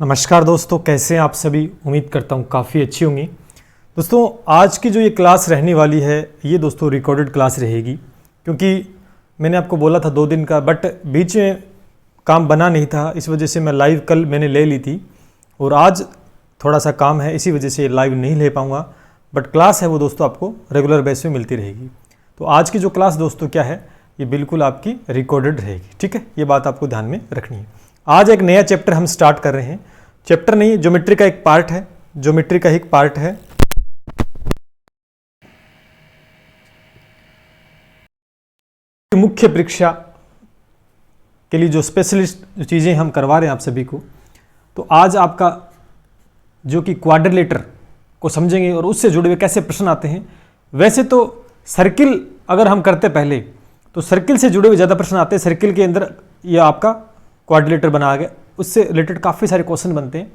नमस्कार दोस्तों, कैसे हैं आप सभी। उम्मीद करता हूँ काफ़ी अच्छी होंगी। दोस्तों आज की जो ये क्लास रहने वाली है ये दोस्तों रिकॉर्डेड क्लास रहेगी, क्योंकि मैंने आपको बोला था 2 दिन का, बट बीच में काम बना नहीं था, इस वजह से मैं लाइव कल मैंने ले ली थी और आज थोड़ा सा काम है, इसी वजह से लाइव नहीं ले पाऊँगा। बट क्लास है वो दोस्तों आपको रेगुलर बेस पे मिलती रहेगी। तो आज की जो क्लास दोस्तों क्या है, ये बिल्कुल आपकी रिकॉर्डेड रहेगी, ठीक है। ये बात आपको ध्यान में रखनी है। आज एक नया चैप्टर हम स्टार्ट कर रहे हैं। चैप्टर नहीं, ज्योमेट्री का एक पार्ट है, ज्योमेट्री का एक पार्ट है। मुख्य परीक्षा के लिए जो स्पेशलिस्ट जो चीज़ें हम करवा रहे हैं आप सभी को, तो आज आपका जो कि क्वाड्रिलेटर को समझेंगे और उससे जुड़े हुए कैसे प्रश्न आते हैं। वैसे तो सर्किल अगर हम करते पहले तो सर्किल से जुड़े हुए ज़्यादा प्रश्न आते हैं। सर्किल के अंदर ये आपका क्वाड्रिलेटर बना गया, उससे रिलेटेड काफ़ी सारे क्वेश्चन बनते हैं।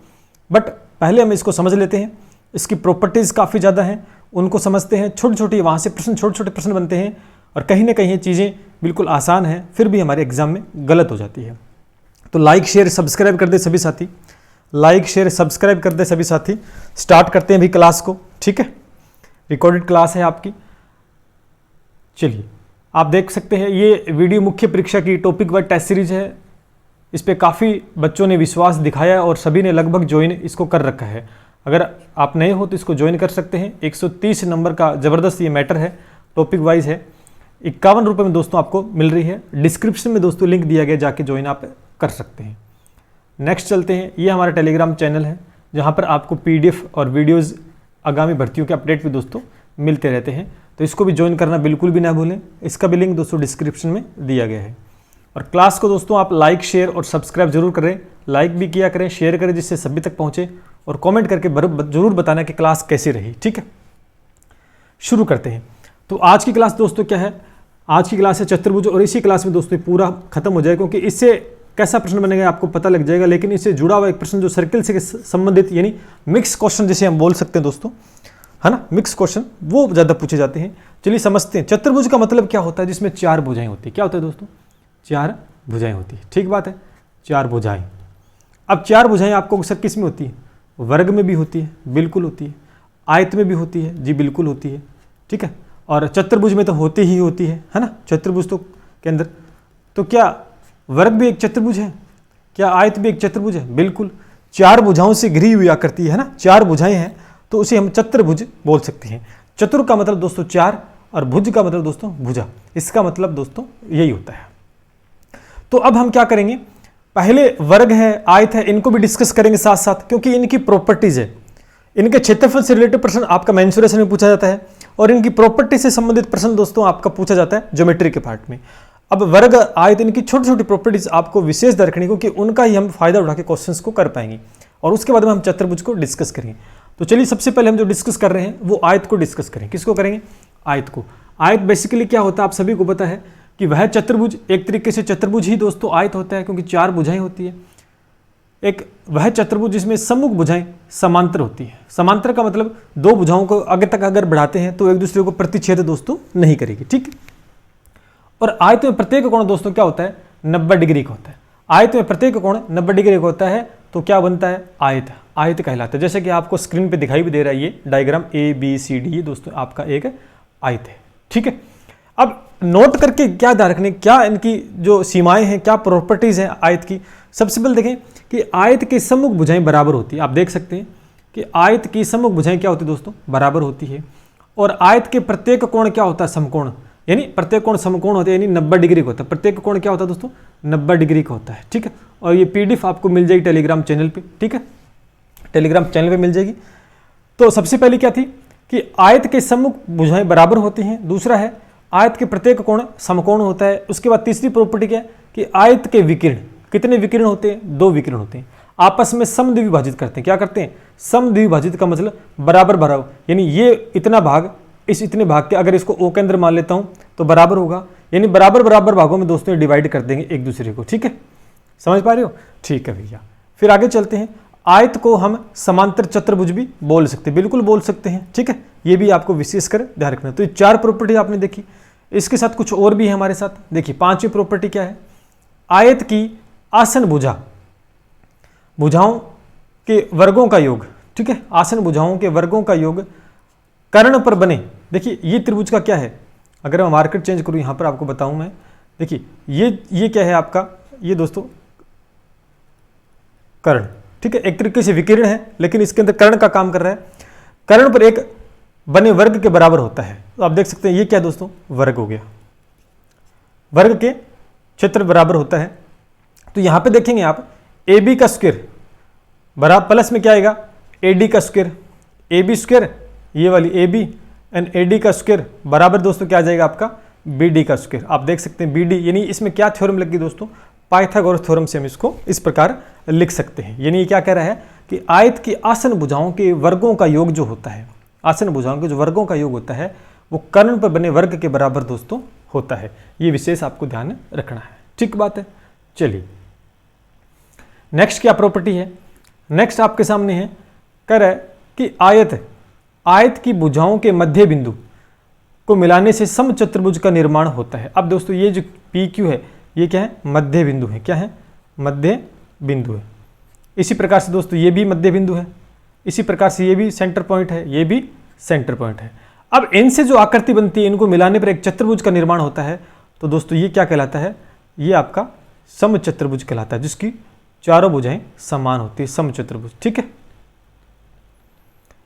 बट पहले हम इसको समझ लेते हैं। इसकी प्रॉपर्टीज़ काफ़ी ज़्यादा हैं, उनको समझते हैं। छोटे छोटे वहाँ से प्रश्न, छोटे छोटे प्रश्न बनते हैं और कहीं ना कहीं ये चीज़ें बिल्कुल आसान हैं, फिर भी हमारे एग्जाम में गलत हो जाती है। तो लाइक शेयर सब्सक्राइब कर दे सभी साथी, लाइक शेयर सब्सक्राइब कर दे सभी साथी। स्टार्ट करते हैं अभी क्लास को, ठीक है। रिकॉर्डेड क्लास है आपकी। चलिए आप देख सकते हैं, ये वीडियो मुख्य परीक्षा की टॉपिक वाइज टेस्ट सीरीज है। इस पर काफ़ी बच्चों ने विश्वास दिखाया और सभी ने लगभग ज्वाइन इसको कर रखा है। अगर आप नए हो तो इसको ज्वाइन कर सकते हैं। 130 नंबर का ज़बरदस्त ये मैटर है, टॉपिक वाइज है। 51 रुपये में दोस्तों आपको मिल रही है। डिस्क्रिप्शन में दोस्तों लिंक दिया गया, जाके ज्वाइन आप कर सकते हैं। नेक्स्ट चलते हैं। ये हमारा टेलीग्राम चैनल है, जहाँ पर आपको PDF और वीडियोज़ आगामी भर्तियों के अपडेट भी दोस्तों मिलते रहते हैं। तो इसको भी ज्वाइन करना बिल्कुल भी ना भूलें। इसका भी लिंक दोस्तों डिस्क्रिप्शन में दिया गया है। और क्लास को दोस्तों आप लाइक शेयर और सब्सक्राइब जरूर करें, लाइक भी किया करें, शेयर करें, जिससे सभी तक पहुंचे। और कमेंट करके जरूर बताना कि क्लास कैसी रही, ठीक है। शुरू करते हैं। तो आज की क्लास दोस्तों क्या है, आज की क्लास है चतुर्भुज। और इसी क्लास में दोस्तों पूरा खत्म हो जाएगा, क्योंकि इससे कैसा प्रश्न बनेगा आपको पता लग जाएगा। लेकिन इससे जुड़ा हुआ एक प्रश्न जो सर्किल से संबंधित, यानी मिक्स क्वेश्चन जिसे हम बोल सकते हैं दोस्तों, है ना, मिक्स क्वेश्चन, वो ज़्यादा पूछे जाते हैं। चलिए समझते हैं। चतुर्भुज का मतलब क्या होता है, जिसमें 4 भुजाएं होती है। क्या होता है दोस्तों, 4 भुजाएं होती है, ठीक बात है, 4 भुजाएं। अब 4 भुजाएं आपको सर किस में होती है, वर्ग में भी होती है, बिल्कुल होती है। आयत में भी होती है, जी बिल्कुल होती है, ठीक है। और चतुर्भुज में तो होती ही होती है ना। चतुर्भुज तो के अंदर तो क्या वर्ग भी एक चतुर्भुज है, क्या आयत भी एक चतुर्भुज है, बिल्कुल। 4 भुजाओं से घिरी हुई आकृति है ना, 4 भुजाएं हैं, तो उसे हम चतुर्भुज बोल सकते हैं। चतुर का मतलब दोस्तों 4 और भुज का मतलब दोस्तों भुजा। इसका मतलब दोस्तों यही होता है। तो अब हम क्या करेंगे, पहले वर्ग है, आयत है, इनको भी डिस्कस करेंगे साथ साथ, क्योंकि इनकी प्रॉपर्टीज है। इनके क्षेत्रफल से रिलेटेड प्रश्न आपका मेंसुरेशन में पूछा जाता है, और इनकी प्रॉपर्टी से संबंधित प्रश्न दोस्तों आपका पूछा जाता है ज्योमेट्री के पार्ट में। अब वर्ग, आयत, इनकी छोटी छोटी प्रॉपर्टीज आपको विशेष ध्यान रखनी, क्योंकि उनका ही हम फायदा उठा के क्वेश्चंस को कर पाएंगे। और उसके बाद में हम चतुर्भुज को डिस्कस करेंगे। तो चलिए सबसे पहले हम जो डिस्कस कर रहे हैं वो आयत को डिस्कस करें। किसको करेंगे, आयत को। आयत बेसिकली क्या होता है आप सभी को पता है कि वह चतुर्भुज, एक तरीके से चतुर्भुज ही दोस्तों आयत होता है, क्योंकि 4 भुजाएं होती है। एक वह चतुर्भुज जिसमें सम्मुख भुजाएं समांतर होती है। समांतर का मतलब 2 भुजाओं को आगे तक अगर बढ़ाते हैं तो एक दूसरे को प्रतिच्छेद दोस्तों नहीं करेगी, ठीक है। और आयत में प्रत्येक कोण दोस्तों क्या होता है, 90 डिग्री का होता है। आयत में प्रत्येक कोण 90 डिग्री का होता है, तो क्या बनता है, आयत। आयत कहलाता है। जैसे कि आपको स्क्रीन पे दिखाई भी दे रहा है ये डायग्राम ABCD, ये दोस्तों आपका एक आयत है, ठीक है। अब नोट करके क्या ध्यान रखने, क्या इनकी जो सीमाएं हैं, क्या प्रॉपर्टीज हैं आयत की। सबसे पहले देखें कि आयत की सम्मुख भुजाएं बराबर होती है। आप देख सकते हैं कि आयत की सम्मुख भुजाएं क्या होती है दोस्तों, बराबर होती है। और आयत के प्रत्येक कोण क्या होता है, समकोण, यानी प्रत्येक कोण समकोण होते हैं, यानी 90 डिग्री का होता है। प्रत्येक कोण क्या होता है दोस्तों, 90 डिग्री का होता है, ठीक है। और ये PDF आपको मिल जाएगी टेलीग्राम चैनल पे, ठीक है, टेलीग्राम चैनल पे मिल जाएगी। तो सबसे पहले क्या थी कि आयत के सम्मुख भुजाएं बराबर होती हैं। दूसरा है आयत के प्रत्येक कोण समकोण होता है। उसके बाद तीसरी प्रॉपर्टी क्या है कि आयत के विकिरण, कितने विकिरण होते हैं, 2 विकिरण होते हैं, आपस में समद्विभाजित करते हैं। क्या करते हैं, समद्विभाजित का मतलब बराबर बराबर, यानी ये इतना भाग इस इतने भाग के, अगर इसको O केंद्र मान लेता हूं तो बराबर होगा, यानी बराबर बराबर भागों में दोस्तों डिवाइड कर देंगे एक दूसरे को, ठीक है। समझ पा रहे हो, ठीक है भैया। फिर आगे चलते हैं। आयत को हम समांतर चतुर्भुज भी बोल सकते हैं, बिल्कुल बोल सकते हैं, ठीक है। ये भी आपको विशेष कर ध्यान रखना है। तो ये 4 प्रॉपर्टी आपने देखी, इसके साथ कुछ और भी है हमारे साथ। देखिए 5वीं प्रॉपर्टी क्या है, आयत की आसन भुजा, भुजाओं के वर्गों का योग, ठीक है, आसन भुजाओं के वर्गों का योग कर्ण पर बने। देखिए ये त्रिभुज का क्या है, अगर मैं मार्केट चेंज करूं यहां पर आपको बताऊं मैं, देखिए ये क्या है आपका, ये दोस्तों कर्ण, ठीक है, एक तरीके से विकिरण है लेकिन इसके अंदर कर्ण का काम कर रहा है। कर्ण पर एक बने वर्ग के बराबर होता है, तो आप देख सकते हैं ये क्या दोस्तों, वर्ग हो गया, वर्ग के क्षेत्र बराबर होता है। तो यहां पे देखेंगे आप ए बी का स्क्वायर बराबर प्लस में क्या आएगा, ए डी का स्क्वायर, ए बी स्क्वायर ये वाली A B and A D का स्क्वायर बराबर दोस्तों क्या आ जाएगा आपका, बी डी का स्क्वायर। आप देख सकते हैं बी डी, यानी इसमें क्या थ्योरम लग गई दोस्तों, पाइथागोरस थ्योरम से हम इसको इस प्रकार लिख सकते हैं। यानी ये क्या कह रहा है कि आयत की आसन भुजाओं के वर्गों का योग जो होता है, आसन भुजाओं के जो वर्गों का योग होता है वो कर्ण पर बने वर्ग के बराबर दोस्तों होता है। ये विशेष आपको ध्यान रखना है, ठीक बात है। चलिए नेक्स्ट क्या प्रॉपर्टी है, नेक्स्ट आपके सामने है, कह रहा है कि आयत की भुजाओं के मध्य बिंदु को मिलाने से समचतुर्भुज का निर्माण होता है। अब दोस्तों ये जो पी क्यू है ये क्या है, मध्य बिंदु है, क्या है, मध्य बिंदु है। इसी प्रकार से दोस्तों ये भी मध्य बिंदु है, इसी प्रकार से ये भी सेंटर पॉइंट है, ये भी सेंटर पॉइंट है। अब इनसे जो आकृति बनती है इनको मिलाने पर एक चतुर्भुज का निर्माण होता है। तो दोस्तों ये क्या कहलाता है, ये आपका समचतुर्भुज कहलाता है, जिसकी चारों भुजाएं समान होती है, समचतुर्भुज, ठीक है।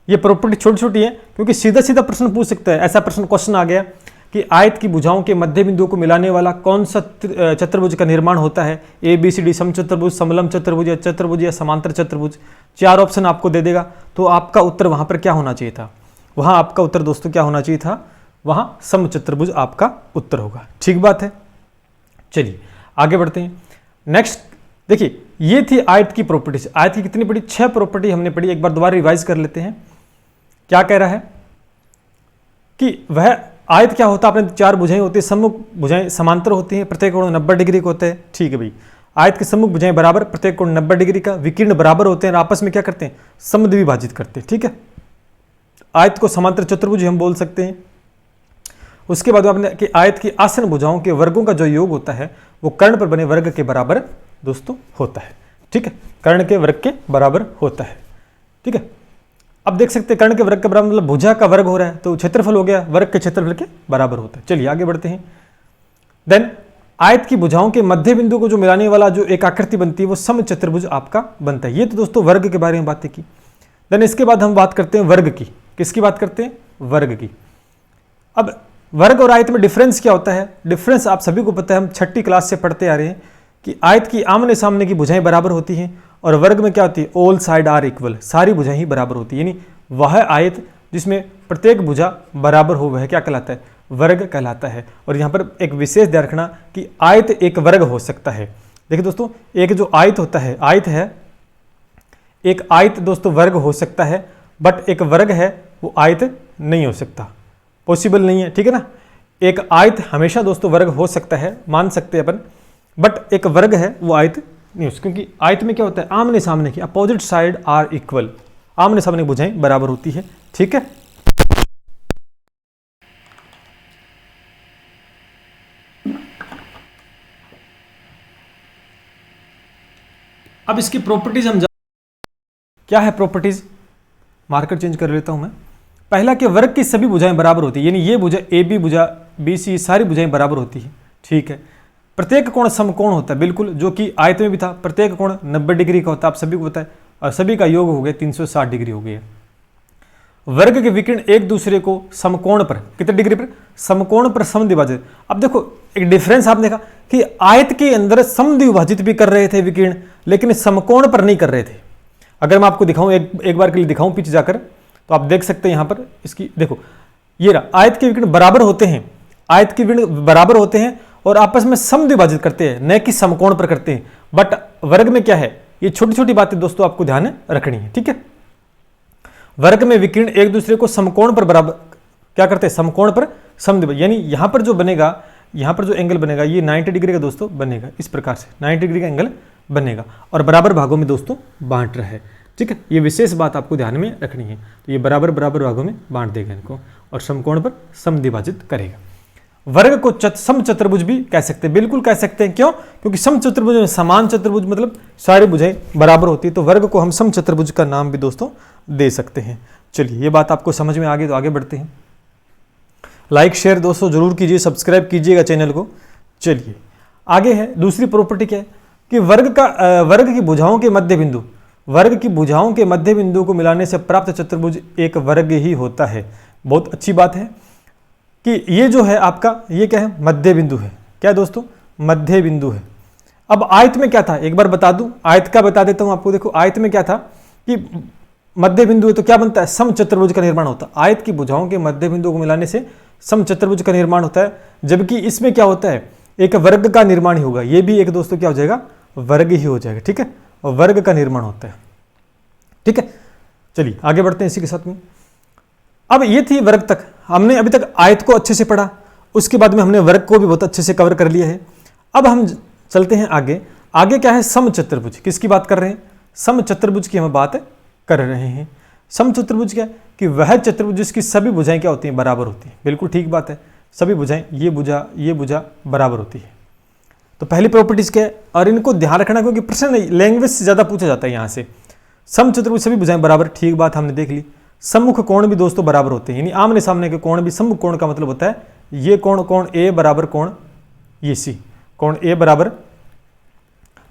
ये प्रॉपर्टी छोटी छोटी है क्योंकि सीधा सीधा प्रश्न पूछ सकता है, ऐसा प्रश्न क्वेश्चन आ गया कि आयत की भुजाओं के मध्य बिंदुओं को मिलाने वाला कौन सा चतुर्भुज का निर्माण होता है, ए बी सी डी, समचतुर्भुज, समलंब चतुर्भुज या समांतर चतुर्भुज, चार ऑप्शन आपको दे देगा। तो आपका उत्तर वहां पर क्या होना चाहिए था, वहां आपका उत्तर दोस्तों क्या होना चाहिए था, वहां समचतुर्भुज आपका उत्तर होगा, ठीक बात है। चलिए आगे बढ़ते हैं। नेक्स्ट देखिए ये थी आयत की प्रॉपर्टीज। आयत की कितनी पढ़ी, 6 प्रॉपर्टी हमने पढ़ी, एक बार दोबारा रिवाइज कर लेते हैं। क्या कह रहा है कि वह आयत क्या होता है, आपने 4 भुजाएं होती है, सम्मुख भुजाएं समांतर होती हैं, प्रत्येक कोण 90 डिग्री का होता है, ठीक है भाई। आयत के सम्मुख भुजाएं बराबर, प्रत्येक कोण 90 डिग्री का, विकीर्ण बराबर होते हैं, आपस में क्या करते हैं, समद्विभाजित करते हैं, ठीक है। आयत को समांतर चतुर्भुज हम बोल सकते हैं। उसके बाद आपने कि आयत की आसन भुजाओं के वर्गों का जो योग होता है वो कर्ण पर बने वर्ग के बराबर दोस्तों होता है, ठीक है, कर्ण के वर्ग के बराबर होता है, ठीक है। अब देख सकते हैं कर्ण के वर्ग के बराबर मतलब भुजा का वर्ग हो रहा है, तो क्षेत्रफल हो गया वर्ग के क्षेत्रफल के बराबर होता है। चलिए आगे बढ़ते हैं। देन आयत की भुजाओं के मध्य बिंदु को जो मिलाने वाला जो एक आकृति बनती है वो समचतुर्भुज आपका बनता है। ये तो दोस्तों वर्ग के बारे में बातें की। देन इसके बाद हम बात करते हैं वर्ग की। किसकी बात करते हैं, वर्ग की। अब वर्ग और आयत में डिफरेंस क्या होता है, डिफरेंस आप सभी को पता है, हम 6ठी क्लास से पढ़ते आ रहे हैं कि आयत की आमने सामने की भुजाएं बराबर होती हैं और वर्ग में क्या होती है, ऑल साइड आर इक्वल, सारी भुजाएं ही बराबर होती है। यानी वह आयत जिसमें प्रत्येक भुजा बराबर हो वह क्या कहलाता है, वर्ग कहलाता है। और यहाँ पर एक विशेष ध्यान रखना कि आयत एक वर्ग हो सकता है। देखिए दोस्तों एक जो आयत होता है, आयत है, एक आयत दोस्तों वर्ग हो सकता है, बट एक वर्ग है वो आयत नहीं हो सकता, पॉसिबल नहीं है, ठीक है ना। एक आयत हमेशा दोस्तों वर्ग हो सकता है, मान सकते हैं अपन, बट एक वर्ग है वो आयत नहीं हो सकता, क्योंकि आयत में क्या होता है, आमने सामने की अपोजिट साइड आर इक्वल, आमने सामने भुजाएं बराबर होती है, ठीक है। अब इसकी प्रॉपर्टीज हम क्या है, प्रॉपर्टीज मार्कर चेंज कर लेता हूं मैं। पहला कि वर्ग की सभी भुजाएं बराबर होती है, यानी ये भुजा ए बी भुजा बी सी सारी भुजाएं बराबर होती है, ठीक है। प्रत्येक कोण समकोण होता है, बिल्कुल, जो कि आयत में भी था, प्रत्येक कोण 90 डिग्री का होता है, आप सभी को पता है, और सभी का योग हो गया 360 डिग्री हो गया। वर्ग के विकिरण एक दूसरे को समकोण पर कितने डिग्री पर, समकोण पर समद्विभाजित। अब देखो एक डिफरेंस आपने देखा कि आयत के अंदर समद्विभाजित भी कर रहे थे विकिरण, लेकिन समकोण पर नहीं कर रहे थे। अगर मैं आपको दिखाऊं एक बार के लिए दिखाऊं पीछे जाकर, तो आप देख सकते हैं यहां पर इसकी देखो, ये रहा, आयत के विकिरण बराबर होते हैं, आयत के विकिरण बराबर होते हैं और आपस में समद्विभाजित करते हैं, न कि समकोण पर करते हैं। बट वर्ग में क्या है, ये छोटी छोटी बातें दोस्तों आपको ध्यान रखनी है, ठीक है। वर्ग में विकिरण एक दूसरे को समकोण पर बराबर क्या करते हैं, समकोण पर समद्विभाजित, यानी यहां पर जो बनेगा, यहां पर जो एंगल बनेगा ये 90 डिग्री का दोस्तों बनेगा, इस प्रकार से 90 डिग्री का एंगल बनेगा और बराबर भागों में दोस्तों बांट रहा है, ठीक है। ये विशेष बात आपको ध्यान में रखनी है। तो ये बराबर बराबर भागों में बांट देगा इनको और समकोण पर समद्विभाजित करेगा। वर्ग को समचतुर्भुज भी कह सकते हैं, बिल्कुल कह सकते हैं। क्यों? क्योंकि समचतुर्भुज में समान चतुर्भुज मतलब सारी भुजाएं बराबर होती है, तो वर्ग को हम समचतुर्भुज का नाम भी दोस्तों दे सकते हैं। चलिए, ये बात आपको समझ में आ गई तो आगे बढ़ते हैं। लाइक शेयर दोस्तों जरूर कीजिए, सब्सक्राइब कीजिएगा चैनल को। चलिए आगे है, दूसरी प्रॉपर्टी क्या है कि वर्ग की भुजाओं के मध्य बिंदु, वर्ग की भुजाओं के मध्य बिंदु को मिलाने से प्राप्त चतुर्भुज एक वर्ग ही होता है। बहुत अच्छी बात है कि ये जो है आपका, ये क्या है? मध्य बिंदु है। क्या है दोस्तों? मध्य बिंदु है। अब आयत में क्या था, एक बार बता दूं, आयत का बता देता हूं आपको। देखो आयत में क्या था कि मध्य बिंदु है तो क्या बनता है? समचतुर्भुज का निर्माण होता है। आयत की भुजाओं के मध्य बिंदु को मिलाने से समचतुर्भुज का निर्माण होता है, जबकि इसमें क्या होता है? एक वर्ग का निर्माण ही होगा। ये भी एक दोस्तों क्या हो जाएगा? वर्ग ही हो जाएगा। ठीक है, और वर्ग का निर्माण होता है। ठीक है, चलिए आगे बढ़ते हैं इसी के साथ में। अब ये थी वर्ग तक, हमने अभी तक आयत को अच्छे से पढ़ा, उसके बाद में हमने वर्ग को भी बहुत अच्छे से कवर कर लिया है। अब हम चलते हैं आगे। आगे क्या है? समचतुर्भुज। किसकी बात कर रहे हैं? समचतुर्भुज की हम बात कर रहे हैं। समचतुर्भुज क्या है कि वह चतुर्भुज जिसकी सभी भुजाएं क्या होती हैं? बराबर होती हैं। बिल्कुल ठीक बात है, सभी भुजाएं, ये भुजा बराबर होती है। तो पहली प्रॉपर्टीज क्या है? और इनको ध्यान रखना क्योंकि प्रश्न लैंग्वेज से ज्यादा पूछा जाता है यहाँ से। समचतुर्भुज सभी भुजाएं बराबर, ठीक बात हमने देख ली। सम्मुख कोण भी दोस्तों बराबर होते हैं, यानी आमने सामने के कोण भी। सम्मुख कोण का मतलब होता है ये कोण ए बराबर कोण ये सी, कोण ए बराबर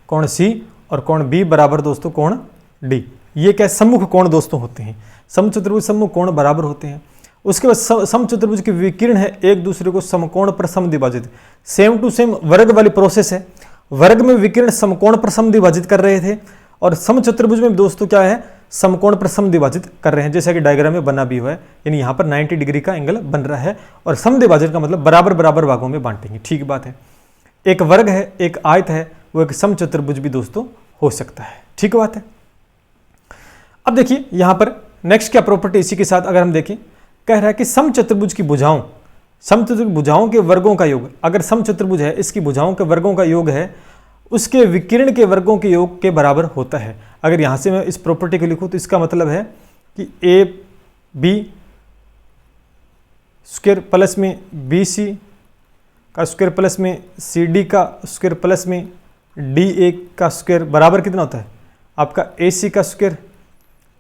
कोण सी, और कोण बी बराबर दोस्तों कोण डी। ये क्या? सम्मुख कोण दोस्तों होते हैं। समचतुर्भुज सम्मुख कोण बराबर होते हैं। उसके बाद समचतुर्भुज के विकिरण है एक दूसरे को समकोण पर समद्विभाजित। सेम टू सेम वर्ग वाली प्रोसेस है। वर्ग में विकिरण समकोण पर समद्विभाजित कर रहे थे, और समचतुर्भुज में दोस्तों क्या है? समकोण पर समद्विभाजित कर रहे हैं, जैसा कि डायग्राम में बना भी हुआ है। यानी यहाँ पर 90 डिग्री का एंगल बन रहा है, और समद्विभाजन का मतलब बराबर बराबर भागों में बांटेंगे। ठीक बात है। एक वर्ग है, एक आयत है, वो एक समचतुर्भुज भी दोस्तों हो सकता है। ठीक बात है। अब देखिए यहाँ पर नेक्स्ट क्या प्रॉपर्टी इसी के साथ अगर हम देखें, कह रहा है कि समचतुर्भुज की भुजाओं, समचतुर्भुज भुजाओं के वर्गों का योग, अगर समचतुर्भुज है इसकी भुजाओं के वर्गों का योग है उसके विकिरण के वर्गों के योग के बराबर होता है। अगर यहाँ से मैं इस प्रॉपर्टी को लिखूँ तो इसका मतलब है कि ए बी स्क्वायर प्लस में बी सी का स्क्वायर प्लस में सी डी का स्क्वायर प्लस में डी ए का स्क्वायर बराबर कितना होता है? आपका ए सी का स्क्वायर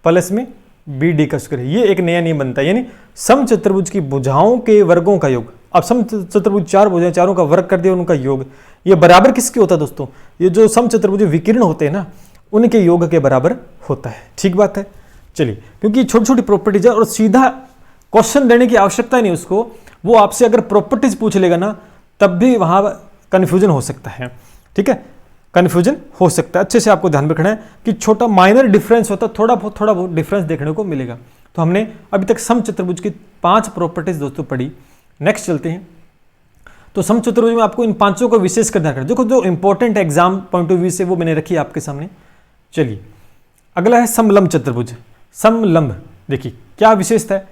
प्लस में बी डी का स्क्वायर। ये एक नया नियम बनता है, यानी समचतुर्भुज की भुजाओं के वर्गों का योग। अब समचतुर्भुज चार भुजाएं, चारों का वर्ग कर दिया, उनका योग ये बराबर किसके होता है दोस्तों? ये जो समचतुर्भुज विकिरण होते हैं ना, उनके योग के बराबर होता है। ठीक बात है। चलिए, क्योंकि छोटी छोटी प्रॉपर्टीज है और सीधा क्वेश्चन देने की आवश्यकता नहीं उसको, वो आपसे अगर प्रॉपर्टीज पूछ लेगा ना तब भी वहां कंफ्यूजन हो सकता है। ठीक है, कंफ्यूजन हो सकता है। अच्छे से आपको ध्यान रखना है कि छोटा माइनर डिफरेंस होता है, थोड़ा बहुत डिफरेंस देखने को मिलेगा। तो हमने अभी तक समचतुर्भुज की 5 प्रॉपर्टीज दोस्तों पढ़ी। नेक्स्ट चलते हैं। तो समचतुर्भुज में आपको इन 5 को विशेष कर ध्यान रखना। देखो जो important exam point of view से वो मैंने रखी है आपके सामने। चलिए अगला है समलंब चतुर्भुज। समलंब देखिए क्या विशेषता है?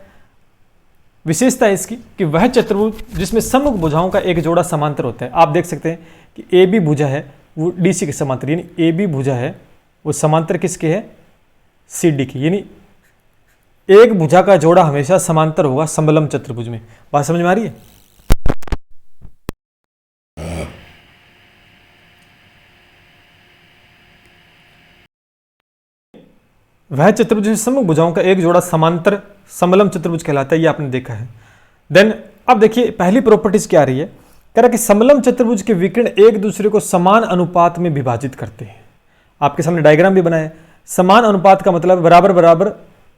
विशेषता है इसकी कि वह चतुर्भुज जिसमें सम्मुख भुजाओं का एक जोड़ा समांतर होता है। आप देख सकते हैं कि ए बी भुजा है वो डी सी के समांतर, यानी ए बी भुजा है वो समांतर किसके है? सी डी की। यानी एक भुजा का जोड़ा हमेशा समांतर होगा समलंब चतुर्भुज में। बात समझ में आ रही है? वह चतुर्भुज सम्मुख भुजाओं का एक जोड़ा समांतर समलंब चतुर्भुज कहलाता है। ये आपने देखा है। देन अब देखिए पहली प्रॉपर्टीज क्या आ रही है? कह रहा कि समलंब चतुर्भुज के विकिरण एक दूसरे को समान अनुपात में विभाजित करते हैं। आपके सामने डायग्राम भी बनाया है। समान अनुपात का मतलब बराबर बराबर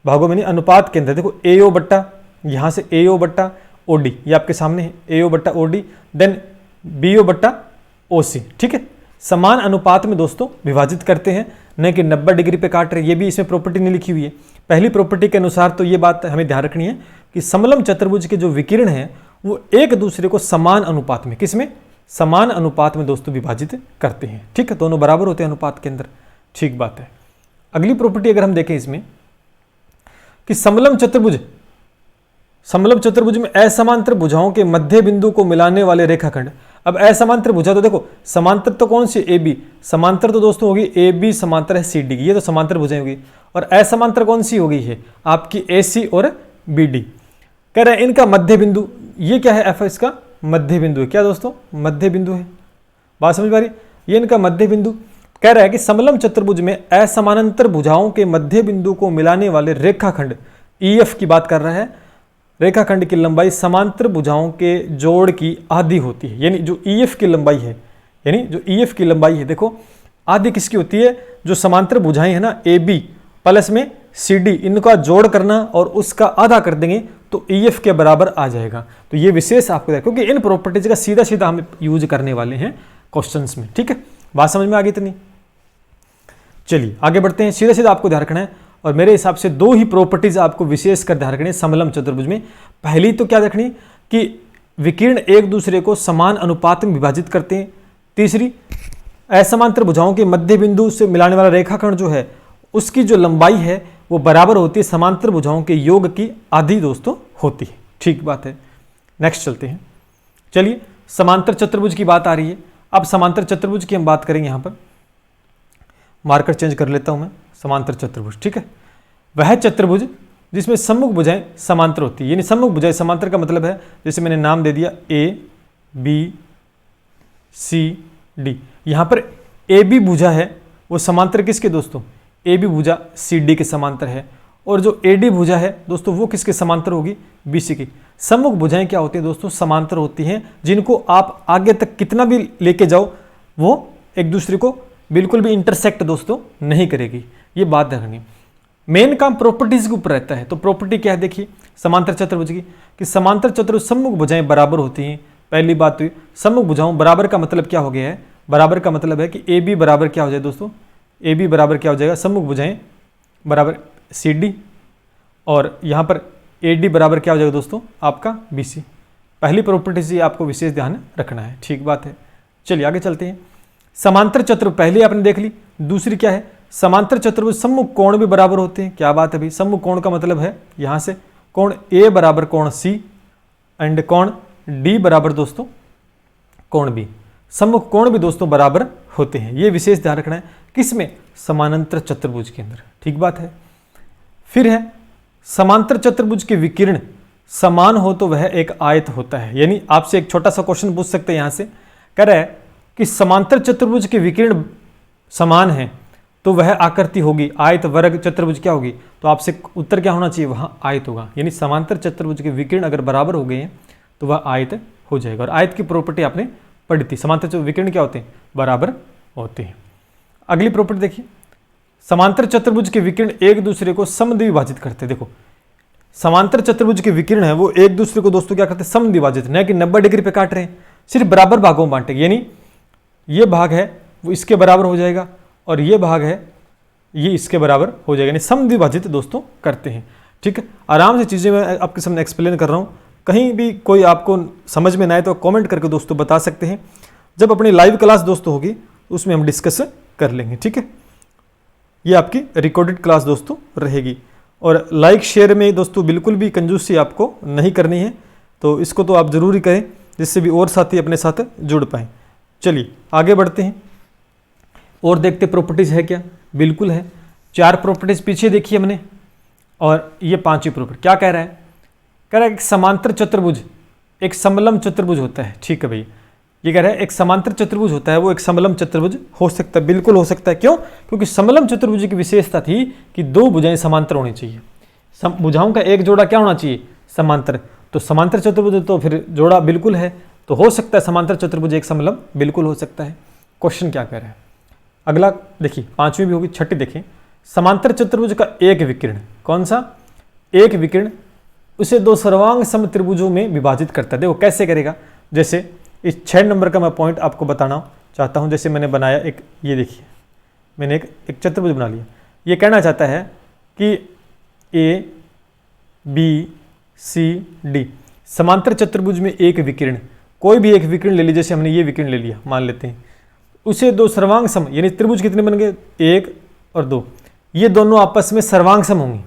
भागों में नहीं, अनुपात के अंदर। देखो एओ बट्टा, यहां से एओ बट्टा ओडी, ये आपके सामने है एओ बट्टा ओडी, देन बीओ बट्टा ओसी। ठीक है, समान अनुपात में दोस्तों विभाजित करते हैं, न कि 90 डिग्री पे काट रहे। ये भी इसमें प्रॉपर्टी नहीं लिखी हुई है। पहली प्रॉपर्टी के अनुसार तो ये बात हमें ध्यान रखनी है कि समलंब चतुर्भुज के जो विकिरण हैं वो एक दूसरे को समान अनुपात में, किसमें? समान अनुपात में दोस्तों विभाजित करते हैं। ठीक है, दोनों बराबर होते हैं अनुपात के अंदर। ठीक बात है। अगली प्रॉपर्टी अगर हम देखें इसमें कि समलंब चतुर्भुज में असमांतर भुजाओं के मध्य बिंदु को मिलाने वाले रेखाखंड। अब असमांतर भुजा तो देखो समांतर तो कौन सी? A B. समांतर तो दोस्तों होगी ए बी समांतर है सी डी की, ये तो समांतर भुजाएं होगी। और असमांतर कौन सी हो गई है? आपकी ए सी और बी डी। कह रहे हैं इनका मध्य बिंदु, ये क्या है? एफ इसका मध्य बिंदु है। क्या दोस्तों? मध्य बिंदु है। बात समझ पा रही? ये इनका मध्य बिंदु कह रहा है कि समलंब चतुर्भुज में असमानांतर भुजाओं के मध्य बिंदु को मिलाने वाले रेखाखंड EF की बात कर रहा है। रेखाखंड की लंबाई समांतर भुजाओं के जोड़ की आधी होती है। यानी जो EF की लंबाई है, यानी जो EF की लंबाई है, देखो आधी किसकी होती है? जो समांतर भुजाएं है ना AB प्लस में CD, इनका जोड़ करना और उसका आधा कर देंगे तो EF के बराबर आ जाएगा। तो ये विशेष आपको देखो क्योंकि इन प्रॉपर्टीज का सीधा सीधा हम यूज करने वाले हैं क्वेश्चंस में। ठीक है, बात समझ में आ गई इतनी? चलिए आगे बढ़ते हैं। सीधा सीधा आपको ध्यान रखना है और मेरे हिसाब से दो ही प्रॉपर्टीज आपको विशेष कर ध्यान रखनी है समलंब चतुर्भुज में। पहली तो क्या रखनी कि विकिरण एक दूसरे को समान अनुपात में विभाजित करते हैं। तीसरी, असमांतर भुजाओं के मध्य बिंदु से मिलाने वाला रेखाखंड जो है उसकी जो लंबाई है वो बराबर होती है समांतर भुजाओं के योग की आधी दोस्तों होती है। ठीक बात है, नेक्स्ट चलते हैं। चलिए समांतर चतुर्भुज की बात आ रही है। अब समांतर चतुर्भुज की हम बात करेंगे। यहां पर मार्कर चेंज कर लेता हूं मैं। समांतर चतुर्भुज, ठीक है, वह चतुर्भुज जिसमें सम्मुख भुजाएं समांतर होती है। यानी सम्मुख भुजाएं समांतर का मतलब है जैसे मैंने नाम दे दिया ABCD। यहां पर AB भुजा है वो समांतर किसके दोस्तों? AB भुजा CD के समांतर है। और जो AD भुजा है दोस्तों वो किसके समांतर होगी? BC की। सम्मुख भुजाएं क्या होती हैं दोस्तों? समांतर होती हैं, जिनको आप आगे तक कितना भी लेके जाओ वो एक दूसरे को बिल्कुल भी इंटरसेक्ट दोस्तों नहीं करेगी। ये बात रखनी। मेन काम प्रॉपर्टीज के ऊपर रहता है। तो प्रॉपर्टी क्या है देखिए समांतर चतुर्भुज की, कि समांतर चतुर्भुज सम्मुख भुजाएं बराबर होती हैं। पहली बात हुई सम्मुख भुजाओं, बराबर का मतलब क्या हो गया है? बराबर का मतलब है कि AB बराबर क्या हो जाए दोस्तों? AB बराबर क्या हो जाएगा? सम्मुख भुजाएं बराबर CD और यहाँ पर AD बराबर क्या हो जाएगा दोस्तों? आपका BC। पहली प्रॉपर्टी से आपको विशेष ध्यान रखना है। ठीक बात है, चलिए आगे चलते हैं। समांतर चतुर्भुज पहले आपने देख ली। दूसरी क्या है? समांतर चतुर्भुज सम्मुख कोण भी बराबर होते हैं। क्या बात है भाई? सम्मुख कोण का मतलब है यहाँ से कोण A बराबर कोण C एंड कोण D बराबर दोस्तों कोण B। सम्मुख कोण भी दोस्तों बराबर होते हैं। ये विशेष ध्यान रखना है किसमें? समानांतर चतुर्भुज के अंदर। ठीक बात है। फिर है समांतर चतुर्भुज के विकिरण समान हो तो वह एक आयत होता है। यानी आपसे एक छोटा सा क्वेश्चन पूछ सकते हैं यहां से, कह रहा है कि समांतर चतुर्भुज के विकिरण समान है तो वह आकृति होगी आयत वर्ग चतुर्भुज क्या होगी? तो आपसे उत्तर क्या होना चाहिए? वहां आयत होगा। यानी समांतर चतुर्भुज के विकिरण अगर बराबर हो गए हैं तो वह आयत हो जाएगा। और आयत की प्रॉपर्टी आपने पढ़ी थी। समांतर विकिरण क्या होते हैं? बराबर होते हैं। अगली प्रॉपर्टी देखिए, समांतर चतुर्भुज के विकिरण एक दूसरे को समद्विभाजित करते हैं। देखो समांतर चतुर्भुज के विकिरण है वो एक दूसरे को दोस्तों क्या करते हैं? समद्विभाजित, न कि 90 डिग्री पे काट रहे हैं, सिर्फ बराबर भागों में बांटेंगे। यानी ये भाग है वो इसके बराबर हो जाएगा और ये भाग है ये इसके बराबर हो जाएगा। यानी समद्विभाजित दोस्तों करते हैं। ठीक है, आराम से चीज़ें मैं आपके सामने एक्सप्लेन कर रहा हूँ। कहीं भी कोई आपको समझ में ना आए तो कमेंट करके दोस्तों बता सकते हैं। जब अपनी लाइव क्लास दोस्तों होगी उसमें हम डिस्कस कर लेंगे। ठीक है, ये आपकी रिकॉर्डेड क्लास दोस्तों रहेगी। और लाइक शेयर में दोस्तों बिल्कुल भी कंजूसी आपको नहीं करनी है, तो इसको तो आप जरूर ही करें जिससे भी और साथी अपने साथ जुड़ पाएँ। चलिए आगे बढ़ते हैं और देखते प्रॉपर्टीज है क्या? बिल्कुल है। 4 प्रॉपर्टीज पीछे देखी हमने और ये 5वीं प्रॉपर्टी क्या कह रहा है? कह रहा है कि समांतर चतुर्भुज एक समलंब चतुर्भुज होता है। ठीक है भाई, ये कह रहा है एक समांतर चतुर्भुज होता है वो एक समलंब चतुर्भुज हो सकता है। बिल्कुल हो सकता है। क्यों? क्योंकि समलंब चतुर्भुज की विशेषता थी कि 2 भुजाएं समांतर होनी चाहिए। भुजाओं का एक जोड़ा क्या होना चाहिए? समांतर। तो समांतर चतुर्भुज तो फिर जोड़ा बिल्कुल है, तो हो सकता है समांतर चतुर्भुज एक समलंब बिल्कुल हो सकता है। क्वेश्चन क्या कह रहा है? अगला देखिए 5वीं भी होगी, 6ठी देखें। समांतर चतुर्भुज का एक विकिरण, कौन सा? एक विकिरण उसे 2 सर्वांग समत्रिभुजों में विभाजित करता है। देखो कैसे करेगा? जैसे इस 6 नंबर का मैं पॉइंट आपको बताना चाहता हूं। जैसे मैंने बनाया एक, ये देखिए मैंने एक चतुर्भुज बना लिया। ये कहना चाहता है कि ABCD समांतर चतुर्भुज में एक विकिरण, कोई भी एक विकिरण ले लीजिए। जैसे हमने ये विकिरण ले लिया मान लेते हैं, उसे 2 सर्वांग सम, यानी त्रिभुज कितने बन गए? 1 और 2। ये दोनों आपस में सर्वांग सम होंगे।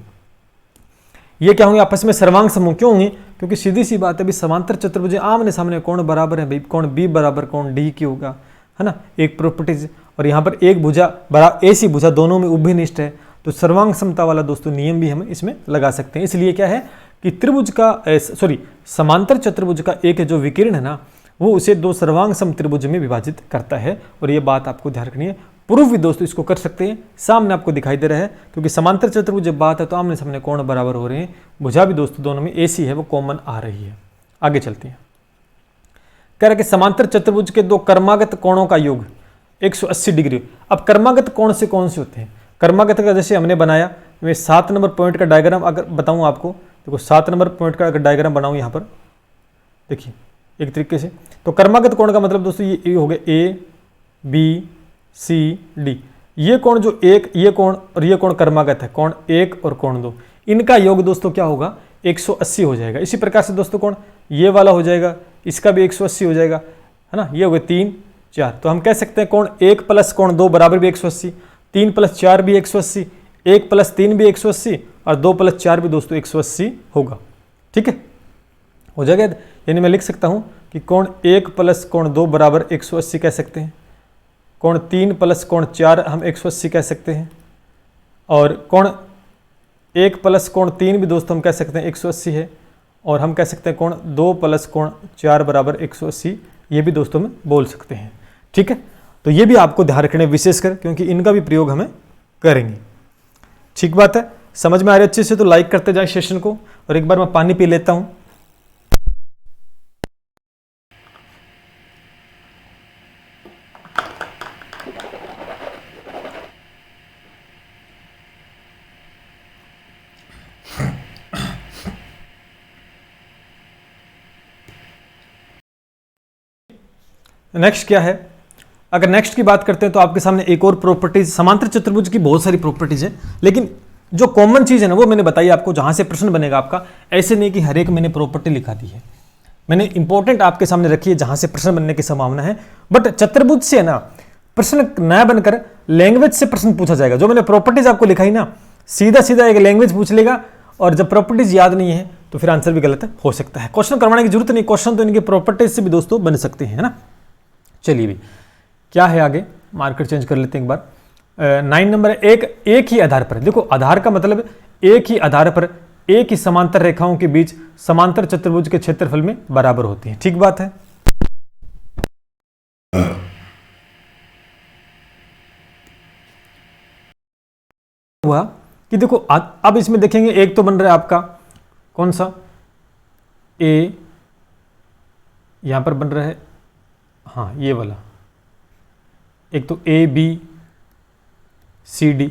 ये क्या होंगे? आपस में सर्वांग सम क्यों होंगे? क्योंकि सीधी सी बात है भी समांतर चतुर्भुज आमने सामने कोण बराबर है भाई, कोण B बराबर कोण D की होगा, है ना, एक प्रॉपर्टीज। और यहाँ पर एक भुजा बराबर AC भुजा दोनों में उभयनिष्ठ है, तो सर्वांग समता वाला दोस्तों नियम भी हम इसमें लगा सकते हैं। इसलिए क्या है कि त्रिभुज का समांतर चतुर्भुज का एक जो विकिरण है ना, वो उसे दो सर्वांग सम त्रिभुज में विभाजित करता है। और ये बात आपको ध्यान रखनी है। प्रूफ भी दोस्तों इसको कर सकते हैं, सामने आपको दिखाई दे रहा है, क्योंकि समांतर चतुर्भुज जब बात है तो आमने सामने कोण बराबर हो रहे हैं। भुजा भी दोस्तों दोनों में AC है, वो कॉमन आ रही है। आगे चलते हैं। कह रहा कि समांतर चतुर्भुज के दो कर्मागत कोणों का योग 180 डिग्री। अब कर्मागत कोण से कौन से होते हैं? कर्मागत का जैसे हमने बनाया, मैं 7 नंबर पॉइंट का डायग्राम अगर बताऊं आपको, देखो 7 नंबर पॉइंट का अगर डायग्राम बनाऊं यहाँ पर, देखिए एक तरीके से, तो कर्मागत कोण का मतलब दोस्तों ये हो गया ABCD। ये कोण जो एक, ये कोण और ये कोण कर्मागत है, कोण 1 और कोण 2, इनका योग दोस्तों क्या होगा? 180 हो जाएगा। इसी प्रकार से दोस्तों कोण ये वाला हो जाएगा, इसका भी 180 हो जाएगा, है ना। ये हो गए 3 4, तो हम कह सकते हैं कोण 1 प्लस कोण 2 बराबर भी 180, 3 प्लस 4 भी 180, 1 प्लस 3 भी 180 और 2 प्लस 4 भी दोस्तों 180 होगा। ठीक है, हो जाएगा। यानी मैं लिख सकता हूं कि कोण 1 प्लस कोण 2 बराबर 180 कह सकते हैं, कोण 3 प्लस कोण 4 हम 180 कह सकते हैं, और कोण 1 प्लस कोण 3 भी दोस्तों हम कह सकते हैं 180 है, और हम कह सकते हैं कोण 2 प्लस कोण 4 बराबर 180, ये भी दोस्तों में बोल सकते हैं। ठीक है, तो ये भी आपको ध्यान रखना है विशेषकर, क्योंकि इनका भी प्रयोग हमें करेंगे। ठीक बात है, समझ में आ रही अच्छे से? तो लाइक करते जाए सेशन को, और एक बार मैं पानी पी लेता हूं। नेक्स्ट क्या है? अगर नेक्स्ट की बात करते हैं तो आपके सामने एक और प्रॉपर्टीज, समांतर चतुर्भुज की बहुत सारी प्रॉपर्टीज है, लेकिन जो कॉमन चीज है ना वो मैंने बताई आपको, जहां से प्रश्न बनेगा आपका। ऐसे नहीं कि हर एक मैंने प्रॉपर्टी लिखा दी है, मैंने इंपॉर्टेंट आपके सामने रखी है जहां से प्रश्न बनने की संभावना है। बट चतुर्भुज से है ना प्रश्न न बनकर लैंग्वेज से प्रश्न पूछा जाएगा। जो मैंने प्रॉपर्टीज आपको लिखाई ना, सीधा सीधा एक लैंग्वेज पूछ लेगा, और जब प्रॉपर्टीज याद नहीं है तो फिर आंसर भी गलत हो सकता है। क्वेश्चन करवाने की जरूरत नहीं, क्वेश्चन तो इनके प्रॉपर्टीज से भी दोस्तों बन सकते हैं, है ना। चलिए भी क्या है आगे, मार्कर चेंज कर लेते हैं एक बार। 9 नंबर है, एक ही आधार पर, देखो आधार का मतलब एक ही आधार पर एक ही समांतर रेखाओं के बीच समांतर चतुर्भुज के क्षेत्रफल में बराबर होते हैं। ठीक बात है। हुआ कि देखो अब इसमें देखेंगे, एक तो बन रहा है आपका कौन सा, ए, यहां पर बन रहा है, हाँ ये वाला, एक तो ABCD,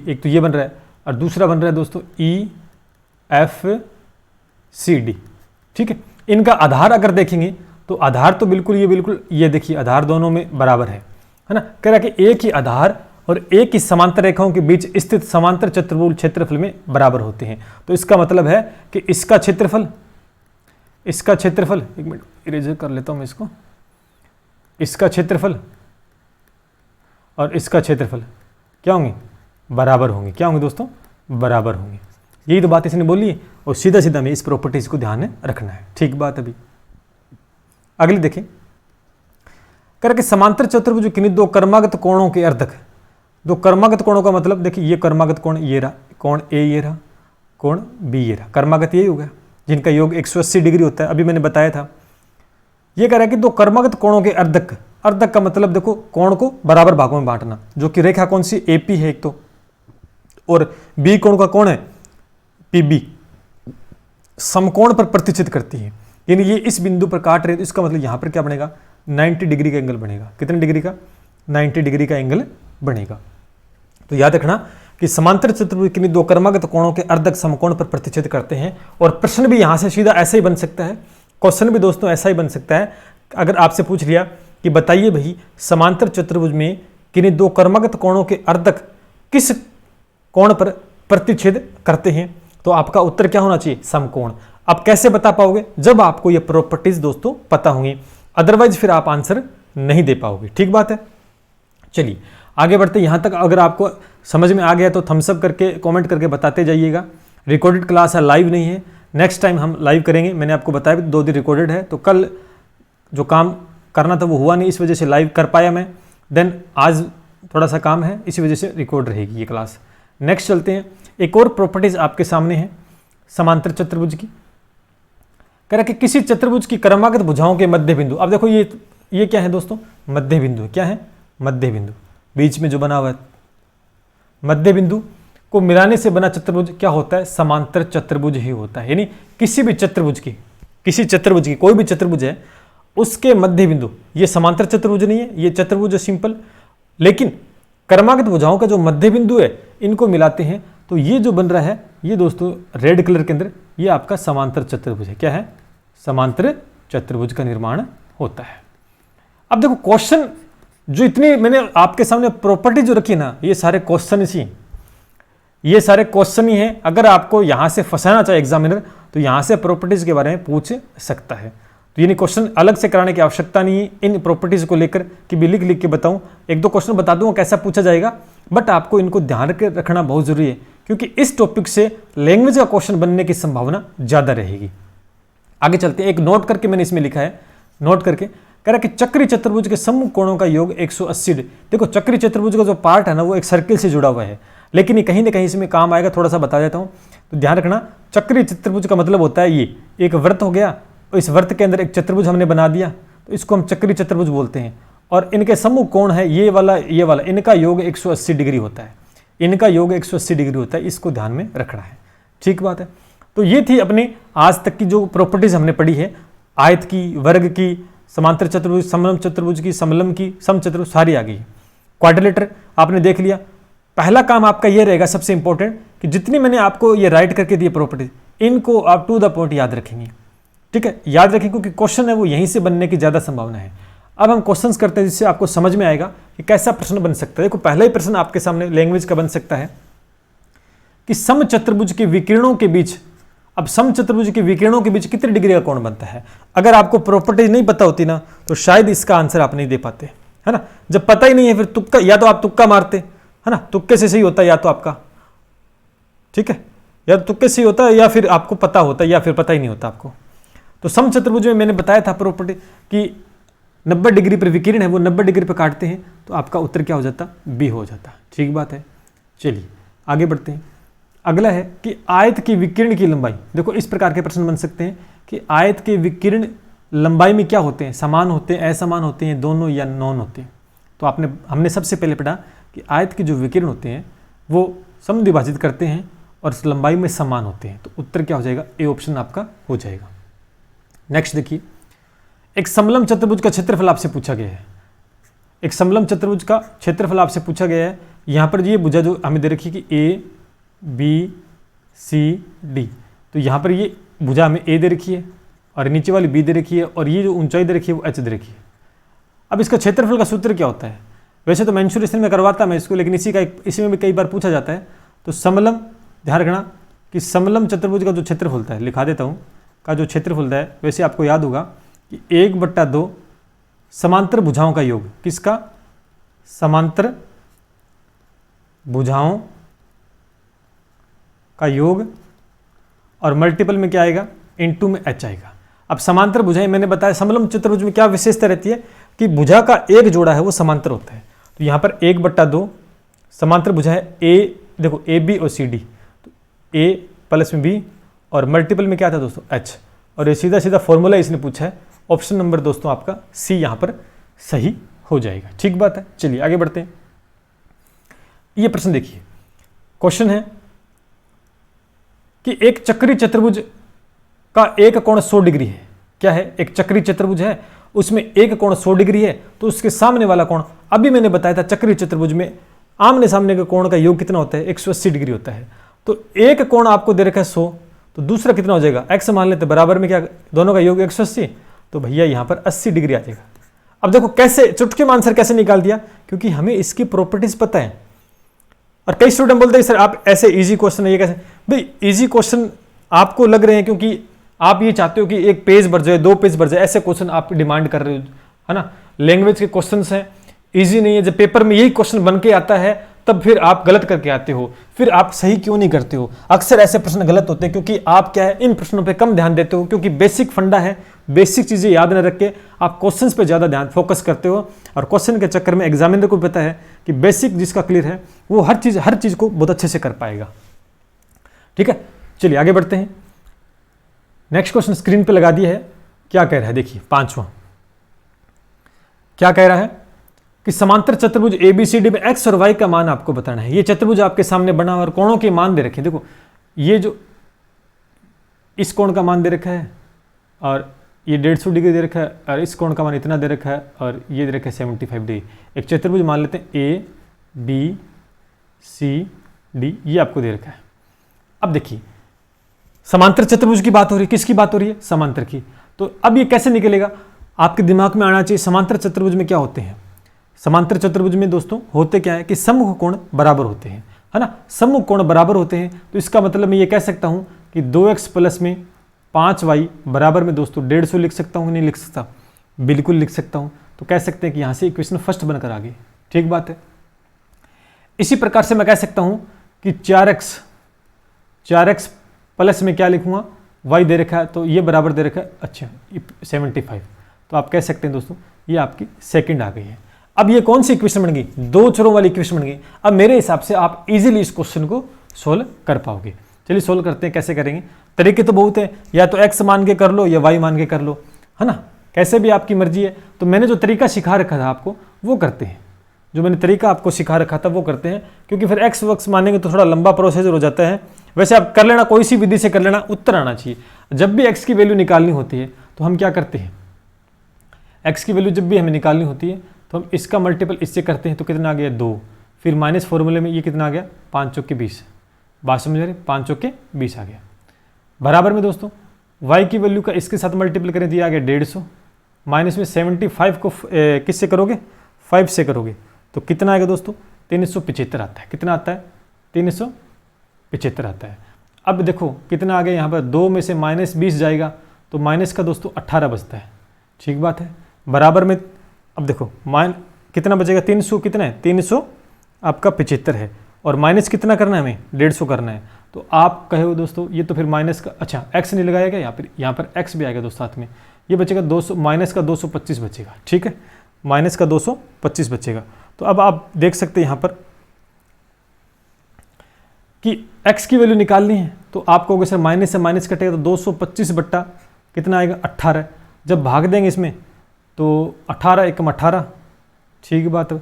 एक तो ये बन रहा है, और दूसरा बन रहा है दोस्तों EFCD। ठीक है, इनका आधार अगर देखेंगे तो आधार तो बिल्कुल ये देखिए आधार दोनों में बराबर है ना। कह रहा है कि एक ही आधार और एक ही समांतर रेखाओं के बीच स्थित समांतर चतुर्भुज क्षेत्रफल में बराबर होते हैं। तो इसका मतलब है कि इसका क्षेत्रफल, एक मिनट इरेजर कर लेता हूं मैं इसको, इसका क्षेत्रफल और इसका क्षेत्रफल क्या होंगे? बराबर होंगे। क्या होंगे दोस्तों? बराबर होंगे। यही तो बात इसने बोली है, और सीधा सीधा में इस प्रॉपर्टीज को ध्यान में रखना है। ठीक बात। अभी अगली देखें, करके समांतर चतुर्भुज किन्हीं दो कर्मागत कोणों के अर्धक, दो कर्मागत कोणों का मतलब देखिए, ये कर्मागत कोण ये रहा, कोण A ये रहा, कोण B ये रहा, कर्मागत यही हो गया जिनका योग 180 डिग्री होता है। अभी मैंने बताया था। ये कह रहा है कि दो कर्मागत कोणों के अर्धक, अर्धक का मतलब देखो कोण को बराबर भागों में बांटना, जो कि रेखा कौन सी AP है एक तो, और B कोण का कोण है PB, समकोण पर प्रतिच्छेद करती है। यानी ये इस बिंदु पर काट रहे, तो इसका मतलब यहां पर क्या बनेगा? 90 डिग्री का एंगल बनेगा। कितने डिग्री का? 90 डिग्री का एंगल बनेगा। तो याद रखना कि समांतर चतुर्भुज किन्हीं दो कर्मागत कोणों के अर्धक समकोण पर प्रतिच्छेद करते हैं। और प्रश्न भी यहां से सीधा ऐसा ही बन सकता है, क्वेश्चन भी दोस्तों ऐसा ही बन सकता है। अगर आपसे पूछ लिया कि बताइए भाई समांतर चतुर्भुज में किन्हीं दो कर्मागत कोणों के अर्धक किस कोण पर प्रतिच्छेद करते हैं, तो आपका उत्तर क्या होना चाहिए? समकोण। आप कैसे बता पाओगे? जब आपको ये प्रॉपर्टीज दोस्तों पता होंगी, अदरवाइज फिर आप आंसर नहीं दे पाओगे। ठीक बात है। चलिए आगे बढ़ते। यहां तक अगर आपको समझ में आ गया तो थम्स अप करके कमेंट करके बताते जाइएगा। रिकॉर्डेड क्लास है, लाइव नहीं है। नेक्स्ट टाइम हम लाइव करेंगे। मैंने आपको बताया 2 दिन रिकॉर्डेड है, तो कल जो काम करना था वो हुआ नहीं, इस वजह से लाइव कर पाया मैं। देन आज थोड़ा सा काम है, इसी वजह से रिकॉर्ड रहेगी ये क्लास। नेक्स्ट चलते हैं। एक और प्रॉपर्टीज आपके सामने है समांतर चतुर्भुज की। कह रहा है कि किसी चतुर्भुज की क्रमागत भुजाओं के मध्य बिंदु, अब देखो ये क्या है दोस्तों, मध्य बिंदु। क्या है? मध्य बिंदु, बीच में जो बना हुआ है मध्य बिंदु को मिलाने से बना चतुर्भुज क्या होता है? समांतर चतुर्भुज ही होता है। यानी किसी चतुर्भुज की कोई भी चतुर्भुज है उसके मध्य बिंदु, ये समांतर चतुर्भुज नहीं है, ये चतुर्भुज है सिंपल, लेकिन क्रमागत भुजाओं का जो मध्य बिंदु है इनको मिलाते हैं तो ये जो बन रहा है ये दोस्तों रेड कलर के अंदर, ये आपका समांतर चतुर्भुज है। क्या है? समांतर चतुर्भुज का निर्माण होता है। अब देखो क्वेश्चन जो इतनी मैंने आपके सामने प्रॉपर्टी जो रखी ना, ये सारे क्वेश्चन ही हैं। अगर आपको यहां से फंसाना चाहे एग्जामिनर तो यहां से प्रॉपर्टीज के बारे में पूछ सकता है। तो यानी क्वेश्चन अलग से कराने की आवश्यकता नहीं है इन प्रॉपर्टीज को लेकर कि भी लिख के बताऊं। एक दो क्वेश्चन बता दूंगा कैसा पूछा जाएगा, बट आपको इनको ध्यान रखना बहुत जरूरी है क्योंकि इस टॉपिक से लैंग्वेज का क्वेश्चन बनने की संभावना ज्यादा रहेगी। आगे चलते हैं, एक नोट करके मैंने इसमें लिखा है, नोट करके कह रहा है कि चक्री चतुर्भुज के सम्मुख कोणों का योग 180। देखो चक्री चतुर्भुज का जो पार्ट है ना वो एक सर्किल से जुड़ा हुआ है, लेकिन ये कहीं ना कहीं इसमें काम आएगा, थोड़ा सा बता देता हूं। तो ध्यान रखना, चक्री चतुर्भुज का मतलब होता है ये एक वृत्त हो गया और इस वृत्त के अंदर एक चतुर्भुज हमने बना दिया तो इसको हम चक्री चतुर्भुज बोलते हैं। और इनके सम्मुख कोण है ये वाला, इनका योग 180 डिग्री होता है, इनका योग 180 डिग्री होता है, इसको ध्यान में रखना है। ठीक बात है। तो ये थी अपनी आज तक की जो प्रॉपर्टीज हमने पढ़ी है, आयत की, वर्ग की, समांतर चतुर्भुज, समलंब चतुर्भुज की, समलंब की, समचतुर्भुज सारी आ गई। क्वाड्रिलेटर आपने देख लिया। पहला काम आपका ये रहेगा सबसे इंपॉर्टेंट कि जितनी मैंने आपको ये राइट करके दिए प्रॉपर्टीज, इनको आप टू द पॉइंट याद रखेंगे। ठीक है, याद रखें क्योंकि क्वेश्चन है वो यहीं से बनने की ज्यादा संभावना है। अब हम क्वेश्चंस करते हैं जिससे आपको समझ में आएगा कि कैसा प्रश्न बन सकता है। देखो पहला ही प्रश्न आपके सामने लैंग्वेज का बन सकता है कि समचतुर्भुज के विकिरणों के बीच, अब समचतुर्भुज के विकिरणों के बीच कितनी डिग्री का कोण बनता है। अगर आपको प्रॉपर्टी नहीं पता होती ना तो शायद इसका आंसर आप नहीं दे पाते, है ना। जब पता ही नहीं है फिर तुक्का, या तो आप तुक्का मारते, है ना, तुक्के से सही होता है या तो आपका, ठीक है, या तो तुक्के से ही होता है या फिर आपको पता होता है या फिर पता ही नहीं होता आपको। तो समचतुर्भुज में मैंने बताया था प्रॉपर्टी कि 90 डिग्री पर विकिरण है, वो 90 डिग्री पर काटते हैं तो आपका उत्तर क्या हो जाता? बी हो जाता। ठीक बात है। चलिए आगे बढ़ते हैं। अगला है कि आयत की विकिरण की लंबाई। देखो इस प्रकार के प्रश्न बन सकते हैं कि आयत के विकिरण लंबाई में क्या होते हैं, समान होते हैं, असमान होते हैं, दोनों या नॉन होते हैं। तो हमने सबसे पहले पढ़ा कि आयत के जो विकिरण होते हैं वो समद्विभाजित करते हैं और इस लंबाई में समान होते हैं। तो उत्तर क्या हो जाएगा? ए ऑप्शन आपका हो जाएगा। नेक्स्ट देखिए, एक समलंब चतुर्भुज का क्षेत्रफल आपसे पूछा गया है। एक समलंब चतुर्भुज का क्षेत्रफल आपसे पूछा गया है। यहां पर ये भुजा जो हमें दे रखी है कि ए बी सी डी, तो यहां पर ये भुजा हमें ए दे रखी है और नीचे वाली बी दे रखी है और ये जो ऊंचाई दे रखी है वो एच दे रखी है। अब इसका क्षेत्रफल का सूत्र क्या होता है? वैसे तो मेंशुरेशन में करवाता मैं इसको, लेकिन इसी में भी कई बार पूछा जाता है। तो समलंब, ध्यान रखना कि समलंब चतुर्भुज का जो क्षेत्रफल होता है, लिखा देता हूं, का जो क्षेत्रफल होता है, वैसे आपको याद होगा कि 1/2 समांतर भुजाओं का योग। किसका? समांतर भुजाओं का योग, और मल्टीपल में क्या आएगा? इनटू में एच आएगा। अब समांतर भुजाएं मैंने बताया समलंब चतुर्भुज में क्या विशेषता रहती है कि भुजा का एक जोड़ा है वो समांतर होता है। तो यहां पर 1/2 समांतर भुजा है ए, देखो ए बी और सी डी, तो ए प्लस में बी और मल्टीपल में क्या था दोस्तों? एच। और ये सीधा सीधा फॉर्मूला इसने पूछा है। ऑप्शन नंबर दोस्तों आपका सी यहां पर सही हो जाएगा। ठीक बात है। चलिए आगे बढ़ते हैं। ये प्रश्न देखिए, क्वेश्चन है कि एक चक्री चतुर्भुज का एक कोण 100 डिग्री है। क्या है? एक चक्री चतुर्भुज है, उसमें एक कोण 100 डिग्री है, तो उसके सामने वाला कोण, अभी मैंने बताया था चक्री चतुर्भुज में आमने सामने के कोण का योग कितना होता है? 180 डिग्री होता है। तो एक कोण आपको दे रखा है 100, तो दूसरा कितना हो जाएगा? x मान लेते, बराबर में क्या, दोनों का योग 180, तो भैया यहां पर 80 डिग्री आ जाएगा। अब देखो कैसे चुटकी में आंसर कैसे निकाल दिया, क्योंकि हमें इसकी प्रॉपर्टीज पता है। और कई स्टूडेंट बोलते हैं सर आप ऐसे इजी क्वेश्चन है, ये कैसे? भाई इजी क्वेश्चन आपको लग रहे हैं क्योंकि आप ये चाहते हो कि एक पेज भर जाए, 2 पेज भर जाए, ऐसे क्वेश्चन आप डिमांड कर रहे हो, है ना। लैंग्वेज के क्वेश्चंस हैं, इजी नहीं है। जब पेपर में यही क्वेश्चन बन के आता है तब फिर आप गलत करके आते हो, फिर आप सही क्यों नहीं करते हो? अक्सर ऐसे प्रश्न गलत होते हैं क्योंकि आप क्या है, इन प्रश्नों पे कम ध्यान देते हो, क्योंकि बेसिक फंडा है, बेसिक चीजें याद न रख के आप क्वेश्चंस पे ज्यादा ध्यान फोकस करते हो। और क्वेश्चन के चक्कर में एग्जामिनर को पता है कि बेसिक जिसका क्लियर है वो हर चीज को बहुत अच्छे से कर पाएगा। ठीक है, चलिए आगे बढ़ते हैं। नेक्स्ट क्वेश्चन स्क्रीन पे लगा दिया है, क्या कह रहा है देखिए, 5वां क्या कह रहा है कि समांतर चतुर्भुज ABCD में x और y का मान आपको बताना है। ये चतुर्भुज आपके सामने बना और कोणों के मान दे रखे हैं। देखो ये जो इस कोण का मान दे रखा है और ये 150 डिग्री दे रखा है और इस कोण का मान इतना दे रखा है और ये दे रखा है 75 डिग्री। एक चतुर्भुज मान लेते हैं ABCD, ये आपको दे रखा है। अब देखिए समांतर चतुर्भुज की बात हो रही है, किसकी बात हो रही है? समांतर की। तो अब ये कैसे निकलेगा? आपके दिमाग में आना चाहिए समांतर चतुर्भुज में क्या होते हैं। समांतर चतुर्भुज में दोस्तों होते क्या है कि सम्मुख कोण बराबर होते हैं, है ना। सम्मुख कोण बराबर होते हैं तो इसका मतलब मैं ये कह सकता हूं कि 2x प्लस में 5y बराबर में दोस्तों 150 लिख सकता हूं, नहीं लिख सकता? बिल्कुल लिख सकता हूं। तो कह सकते हैं कि यहां से इक्वेशन फर्स्ट बनकर आ गई, ठीक बात है। इसी प्रकार से मैं कह सकता हूं कि 4x प्लस में क्या लिखूंगा, y दे रखा है तो ये बराबर दे रखा है, अच्छा 75। तो आप कह सकते हैं दोस्तों ये आपकी सेकंड आ गई है। अब ये कौन सी इक्वेशन बन गई? दो चरों वाली इक्वेशन बन गई। अब मेरे हिसाब से आप इजीली इस क्वेश्चन को सोल्व कर पाओगे। चलिए सोल्व करते हैं, कैसे करेंगे? तरीके तो बहुत है, या तो x मान के कर लो या y मान के कर लो, है ना, कैसे भी आपकी मर्जी है। तो मैंने जो तरीका सिखा रखा था आपको वो करते हैं, जो मैंने तरीका आपको सिखा रखा था वो करते हैं, क्योंकि फिर x वक्स मानेंगे तो थोड़ा लंबा प्रोसीजर हो जाता है। वैसे आप कर लेना, कोई सी विधि से कर लेना, उत्तर आना चाहिए। जब भी x की वैल्यू निकालनी होती है तो हम क्या करते हैं, x की वैल्यू जब भी हमें निकालनी होती है तो हम इसका मल्टीपल इससे करते हैं। तो कितना आ गया 2, फिर माइनस फॉर्मूले में ये कितना आ गया 5 चौके 20, बात समझ रहे, 5 चौके 20 आ गया। बराबर में दोस्तों y की वैल्यू का इसके साथ मल्टीपल करें तो ये आ गया 150, माइनस में 75 को किससे करोगे, 5 से करोगे तो कितना आएगा दोस्तों 375 आता है। कितना आता है? 375 आता है। अब देखो कितना आ गया यहाँ पर, 2 में से माइनस 20 जाएगा तो माइनस का दोस्तों 18 बचता है, ठीक बात है। बराबर में अब देखो कितना बचेगा, 300 कितना है, 300 आपका 75 है और माइनस कितना करना है हमें, 150 करना है। तो आप कहे हो दोस्तों ये तो फिर माइनस का, अच्छा x नहीं लगाएगा यहाँ पर x भी आएगा दोस्तों साथ में, ये बचेगा 200, माइनस का 225 बचेगा, ठीक है, माइनस का 225 बचेगा। तो अब आप देख सकते हैं यहाँ पर कि x की वैल्यू निकालनी है तो आप कहोगे सर माइनस से माइनस कटेगा तो 225 बट्टा कितना आएगा 18, जब भाग देंगे इसमें तो 18 एकम 18, ठीक बात है,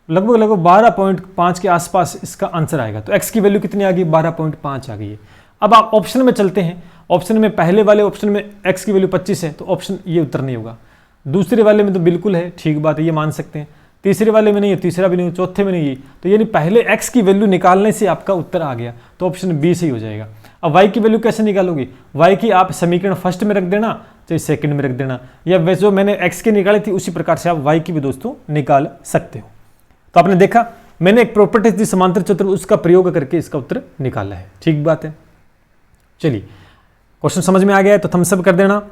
लगभग 12.5 के आसपास इसका आंसर आएगा। तो x की वैल्यू कितनी आ गई, 12.5 आ गई है। अब आप ऑप्शन में चलते हैं, ऑप्शन में पहले वाले ऑप्शन में x की वैल्यू 25 है तो ऑप्शन ये उत्तर नहीं होगा, दूसरे वाले में तो बिल्कुल है, ठीक बात है, ये मान सकते हैं, तीसरे वाले में नहीं है, तीसरा भी नहीं है, चौथे में नहीं है, तो यानी पहले x की वैल्यू निकालने से आपका उत्तर आ गया, तो ऑप्शन बी सही हो जाएगा। अब y की वैल्यू कैसे निकालोगे, y की आप समीकरण फर्स्ट में रख देना चाहे सेकंड में रख देना, या वैसे जो मैंने x की निकाली थी उसी प्रकार से आप y की भी दोस्तों निकाल सकते हो। तो आपने देखा मैंने एक प्रॉपर्टी दी समांतर चतुर्भुज, उसका प्रयोग करके इसका उत्तर निकाला है, ठीक बात है। चलिए क्वेश्चन समझ में आ गया है तो थम्स अप कर देना,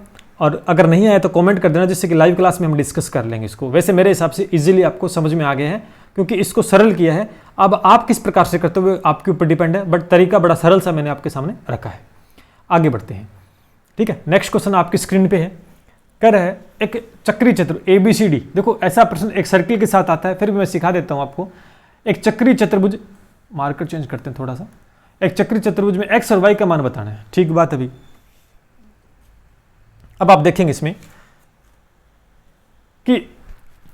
और अगर नहीं आया तो कमेंट कर देना, जिससे कि लाइव क्लास में हम डिस्कस कर लेंगे इसको। वैसे मेरे हिसाब से इजीली आपको समझ में आ गया है क्योंकि इसको सरल किया है। अब आप किस प्रकार से करते हुए आपके ऊपर डिपेंड है, बट तरीका बड़ा सरल सा मैंने आपके सामने रखा है। आगे बढ़ते हैं, ठीक है। नेक्स्ट क्वेश्चन आपकी स्क्रीन पे है, कह रहा है एक चक्री चतुर्भुज ABCD। देखो ऐसा प्रश्न एक सर्किल के साथ आता है, फिर भी मैं सिखा देता हूं आपको। एक चक्री चतुर्भुज, मार्कर चेंज करते हैं थोड़ा सा, एक चक्री चतुर्भुज में x और y का मान बताना है, ठीक बात। अभी अब आप देखेंगे इसमें कि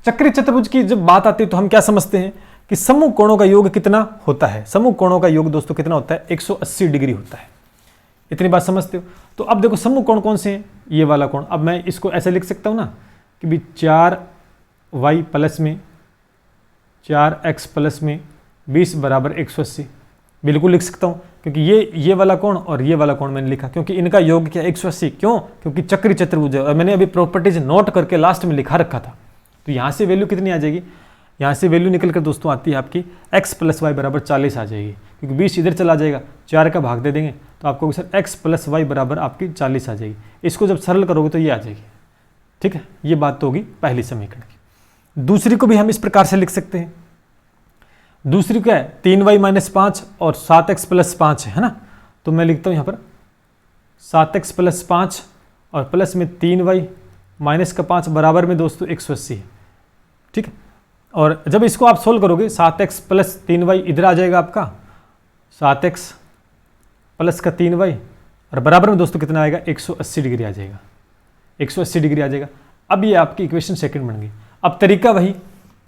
चक्री चतुर्भुज की जब बात आती है तो हम क्या समझते हैं कि समूह कोणों का योग कितना होता है। समूह कोणों का योग दोस्तों कितना होता है, 180 डिग्री होता है, इतनी बात समझते हो। तो अब देखो समूह कोण कौन से हैं, ये वाला कोण। अब मैं इसको ऐसे लिख सकता हूं ना कि भी 4y प्लस में 4x प्लस में 20 बराबर 180, बिल्कुल लिख सकता हूं, क्योंकि ये वाला कोण और ये वाला कोण मैंने लिखा, क्योंकि इनका योग क्या 180, क्यों, क्योंकि चक्री चतुर्भुज है और मैंने अभी प्रॉपर्टीज नोट करके लास्ट में लिखा रखा था। तो यहाँ से वैल्यू कितनी आ जाएगी, यहाँ से वैल्यू निकल कर दोस्तों आती है आपकी x प्लस वाई बराबर 40 आ जाएगी, क्योंकि 20 इधर चला जाएगा, 4 का भाग दे देंगे तो आपको सर x प्लस वाई बराबर आपकी 40 आ जाएगी। इसको जब सरल करोगे तो ये आ जाएगी, ठीक है। ये बात तो होगी पहली समीकरण की। दूसरी को भी हम इस प्रकार से लिख सकते हैं, दूसरी क्या है 3y माइनस 5 और 7x प्लस 5 है ना। तो मैं लिखता हूँ यहाँ पर 7x प्लस 5 और प्लस में 3y माइनस का 5 बराबर में दोस्तों 180 है, ठीक है। और जब इसको आप सोल्व करोगे 7x प्लस 3y इधर आ जाएगा आपका, 7x प्लस का 3y और बराबर में दोस्तों कितना आएगा, 180 डिग्री आ जाएगा, 180 डिग्री आ जाएगा। अब ये आपकी इक्वेशन सेकंड बन गई। अब तरीका वही,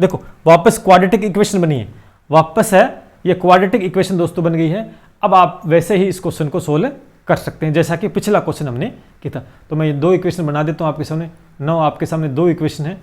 देखो वापस क्वाड्रेटिक इक्वेशन बनी है, वापस है ये क्वाड्रेटिक इक्वेशन दोस्तों बन गई है। अब आप वैसे ही इस क्वेश्चन को सोल्व कर सकते हैं जैसा कि पिछला क्वेश्चन हमने किया था। तो मैं ये 2 इक्वेशन बना देता हूँ आपके सामने। 9 आपके सामने 2 इक्वेशन है,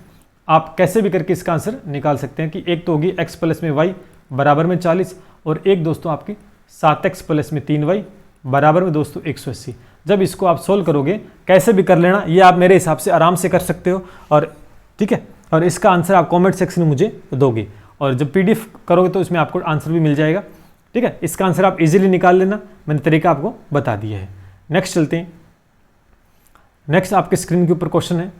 आप कैसे भी करके इसका आंसर निकाल सकते हैं कि एक तो होगी x प्लस में y बराबर में 40 और एक दोस्तों आपकी 7x प्लस में 3y बराबर में दोस्तों 180। जब इसको आप सोल्व करोगे कैसे भी कर लेना, ये आप मेरे हिसाब से आराम से कर सकते हो। और ठीक है, और इसका आंसर आप कमेंट सेक्शन में मुझे दोगे और जब PDF करोगे तो इसमें आपको आंसर भी मिल जाएगा। ठीक है, इसका आंसर आप इजीली निकाल लेना, मैंने तरीका आपको बता दिया है। नेक्स्ट चलते हैं। नेक्स्ट आपके स्क्रीन के ऊपर क्वेश्चन है,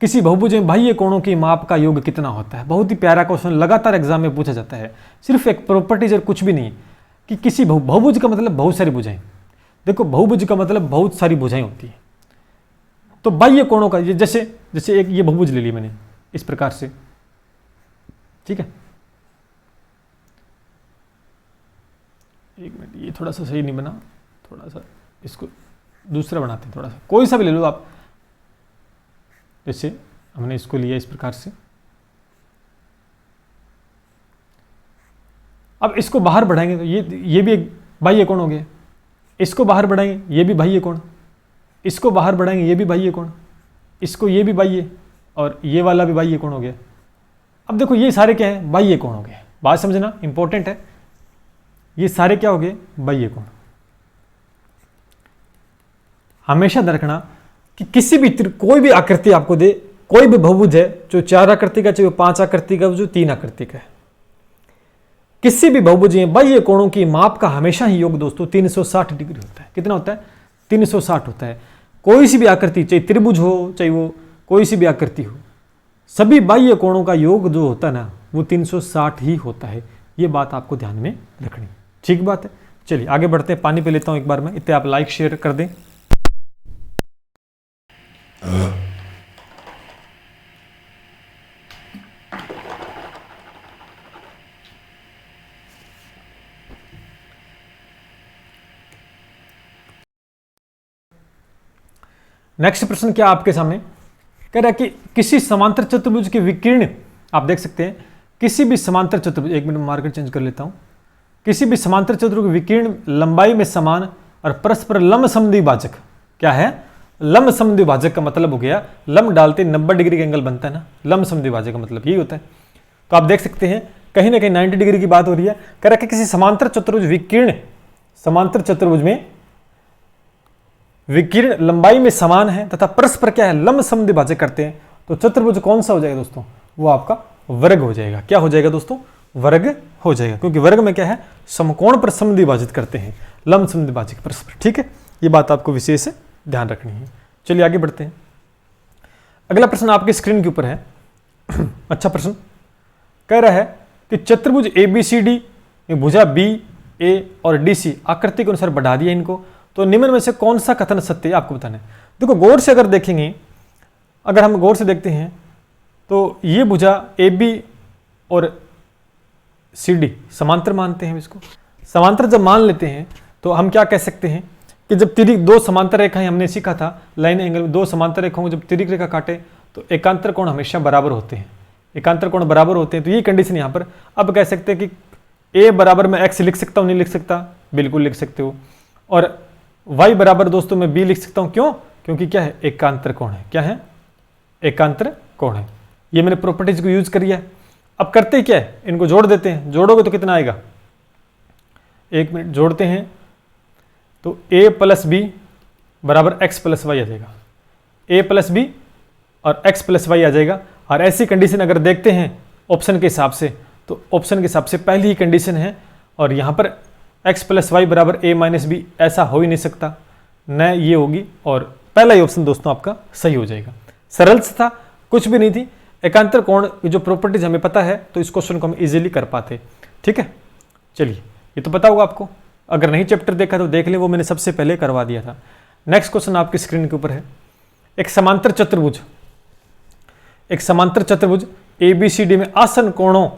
किसी बहुभुज में बाह्य कोणों की माप का योग कितना होता है। बहुत ही प्यारा क्वेश्चन, लगातार एग्जाम में पूछा जाता है। सिर्फ एक प्रॉपर्टीज और कुछ भी नहीं है कि किसी बहुभुज का मतलब बहुत सारी भुजाएं। देखो बहुभुज का मतलब बहुत सारी भुजाएं होती है। तो बाह्य कोणों का ये जैसे एक ये बहुभुज ले ली मैंने इस प्रकार से, ठीक है। एक मिनट, ये थोड़ा सा सही नहीं बना, थोड़ा सा इसको दूसरा बनाते हैं, थोड़ा सा कोई सा भी ले लो आप। जैसे हमने इसको लिया इस प्रकार से, अब इसको बाहर बढ़ाएंगे तो ये भी एक बाह्य कोण हो गया। इसको बाहर बढ़ाएंगे ये भी बाह्य कोण, इसको बाहर बढ़ाएंगे ये भी बाह्य कोण, इसको ये भी बाह्य और ये वाला भी बाह्य कोण हो गया। अब देखो ये सारे क्या है, बाह्य कोण हो गए। बात समझना इंपॉर्टेंट है, ये सारे क्या हो गए, बाह्य कोण। हमेशा ध्यान रखना कि किसी भी कोई भी आकृति आपको दे, कोई भी बहुभुज है, जो 4 आकृति का, चाहे वो 5 आकृति का, जो 3 आकृति का है, किसी भी बहुभुज में बाह्य कोणों की माप का हमेशा ही योग दोस्तों 360 डिग्री होता है। कितना होता है, 360 होता है। कोई सी भी आकृति, चाहे त्रिभुज हो, चाहे वो कोई सी भी आकृति हो, सभी बाह्य कोणों का योग जो होता है ना वो 360 ही होता है। ये बात आपको ध्यान में रखनी, ठीक बात है। चलिए आगे बढ़ते हैं, पानी पे लेता हूं एक बार मैं, इतने आप लाइक शेयर कर दें। नेक्स्ट प्रश्न क्या आपके सामने कह रहा है कि किसी समांतर चतुर्भुज के विकीर्ण, आप देख सकते हैं किसी भी समांतर चतुर्भुज, एक मिनट मार्कर चेंज कर लेता हूं, किसी भी समांतर चतुर्भुज के विकीर्ण लंबाई में समान और परस्पर लंब समद्विभाजक, क्या है, लंब समद्विभाजक का मतलब हो गया लंब डालते 90 डिग्री का एंगल बनता है ना, लंब समद्विभाजक का मतलब यही होता है। तो आप देख सकते हैं कहीं ना कहीं 90 डिग्री की बात हो रही है। कह रहा है कि किसी समांतर चतुर्भुज विकीर्ण, समांतर चतुर्भुज में विकीर्ण लंबाई में समान है तथा परस्पर क्या है, लंब समद्विभाजक करते हैं, तो चतुर्भुज कौन सा हो जाएगा दोस्तों, वो आपका वर्ग हो जाएगा। क्या हो जाएगा दोस्तों, वर्ग हो जाएगा, क्योंकि वर्ग में क्या है, समकोण पर समद्विभाजित करते हैं, लंब समद्विभाजक परस्पर। ठीक है, ये बात आपको विशेष ध्यान रखनी है। चलिए आगे बढ़ते हैं। अगला प्रश्न आपके स्क्रीन के ऊपर है। अच्छा प्रश्न कह रहा है कि चतुर्भुज ABCD में भुजा BA और DC आकृति के अनुसार बढ़ा दिया इनको, तो निम्न में से कौन सा कथन सत्य है आपको बताना है। देखो गौर से अगर देखेंगे, अगर हम गौर से देखते हैं तो ये भुजा AB और CD समांतर मानते हैं। इसको समांतर जब मान लेते हैं तो हम क्या कह सकते हैं कि जब तिरिक दो समांतर रेखाएं, हमने सीखा था लाइन एंगल में, दो समांतर रेखाओं जब तिरिक रेखा काटे तो एकांतर कोण हमेशा बराबर होते हैं, एकांतर कोण बराबर होते हैं। तो ये कंडीशन यहाँ पर अब कह सकते हैं कि A बराबर मैं X लिख सकता हूँ, नहीं लिख सकता, बिल्कुल लिख सकते हो, और Y बराबर दोस्तों मैं B लिख सकता हूँ। क्यों, क्योंकि क्या है, एकांतर कोण है। क्या है, एकांतर कोण है। ये मैंने प्रॉपर्टीज को यूज करी है। अब करते क्या है, इनको जोड़ देते हैं। जोड़ोगे तो कितना आएगा, एक मिनट जोड़ते हैं तो A प्लस बी बराबर X प्लस वाई आ जाएगा, A प्लस बी और X प्लस वाई आ जाएगा। और ऐसी कंडीशन अगर देखते हैं ऑप्शन के हिसाब से, तो ऑप्शन के हिसाब से पहली ही कंडीशन है, और यहाँ पर x प्लस वाई बराबर A माइनस बी, ऐसा हो ही नहीं सकता, न ये होगी, और पहला ही ऑप्शन दोस्तों आपका सही हो जाएगा। सरल था, कुछ भी नहीं थी। एकांतर कोण की जो प्रॉपर्टीज हमें पता है तो इस क्वेश्चन को हम इजीली कर पाते। ठीक है, चलिए ये तो पता होगा आपको, अगर नहीं चैप्टर देखा तो देख लें, वो मैंने सबसे पहले करवा दिया था। नेक्स्ट क्वेश्चन आपकी स्क्रीन के ऊपर है। एक समांतर चतुर्भुज, एक समांतर चतुर्भुज ABCD में आसन कोणों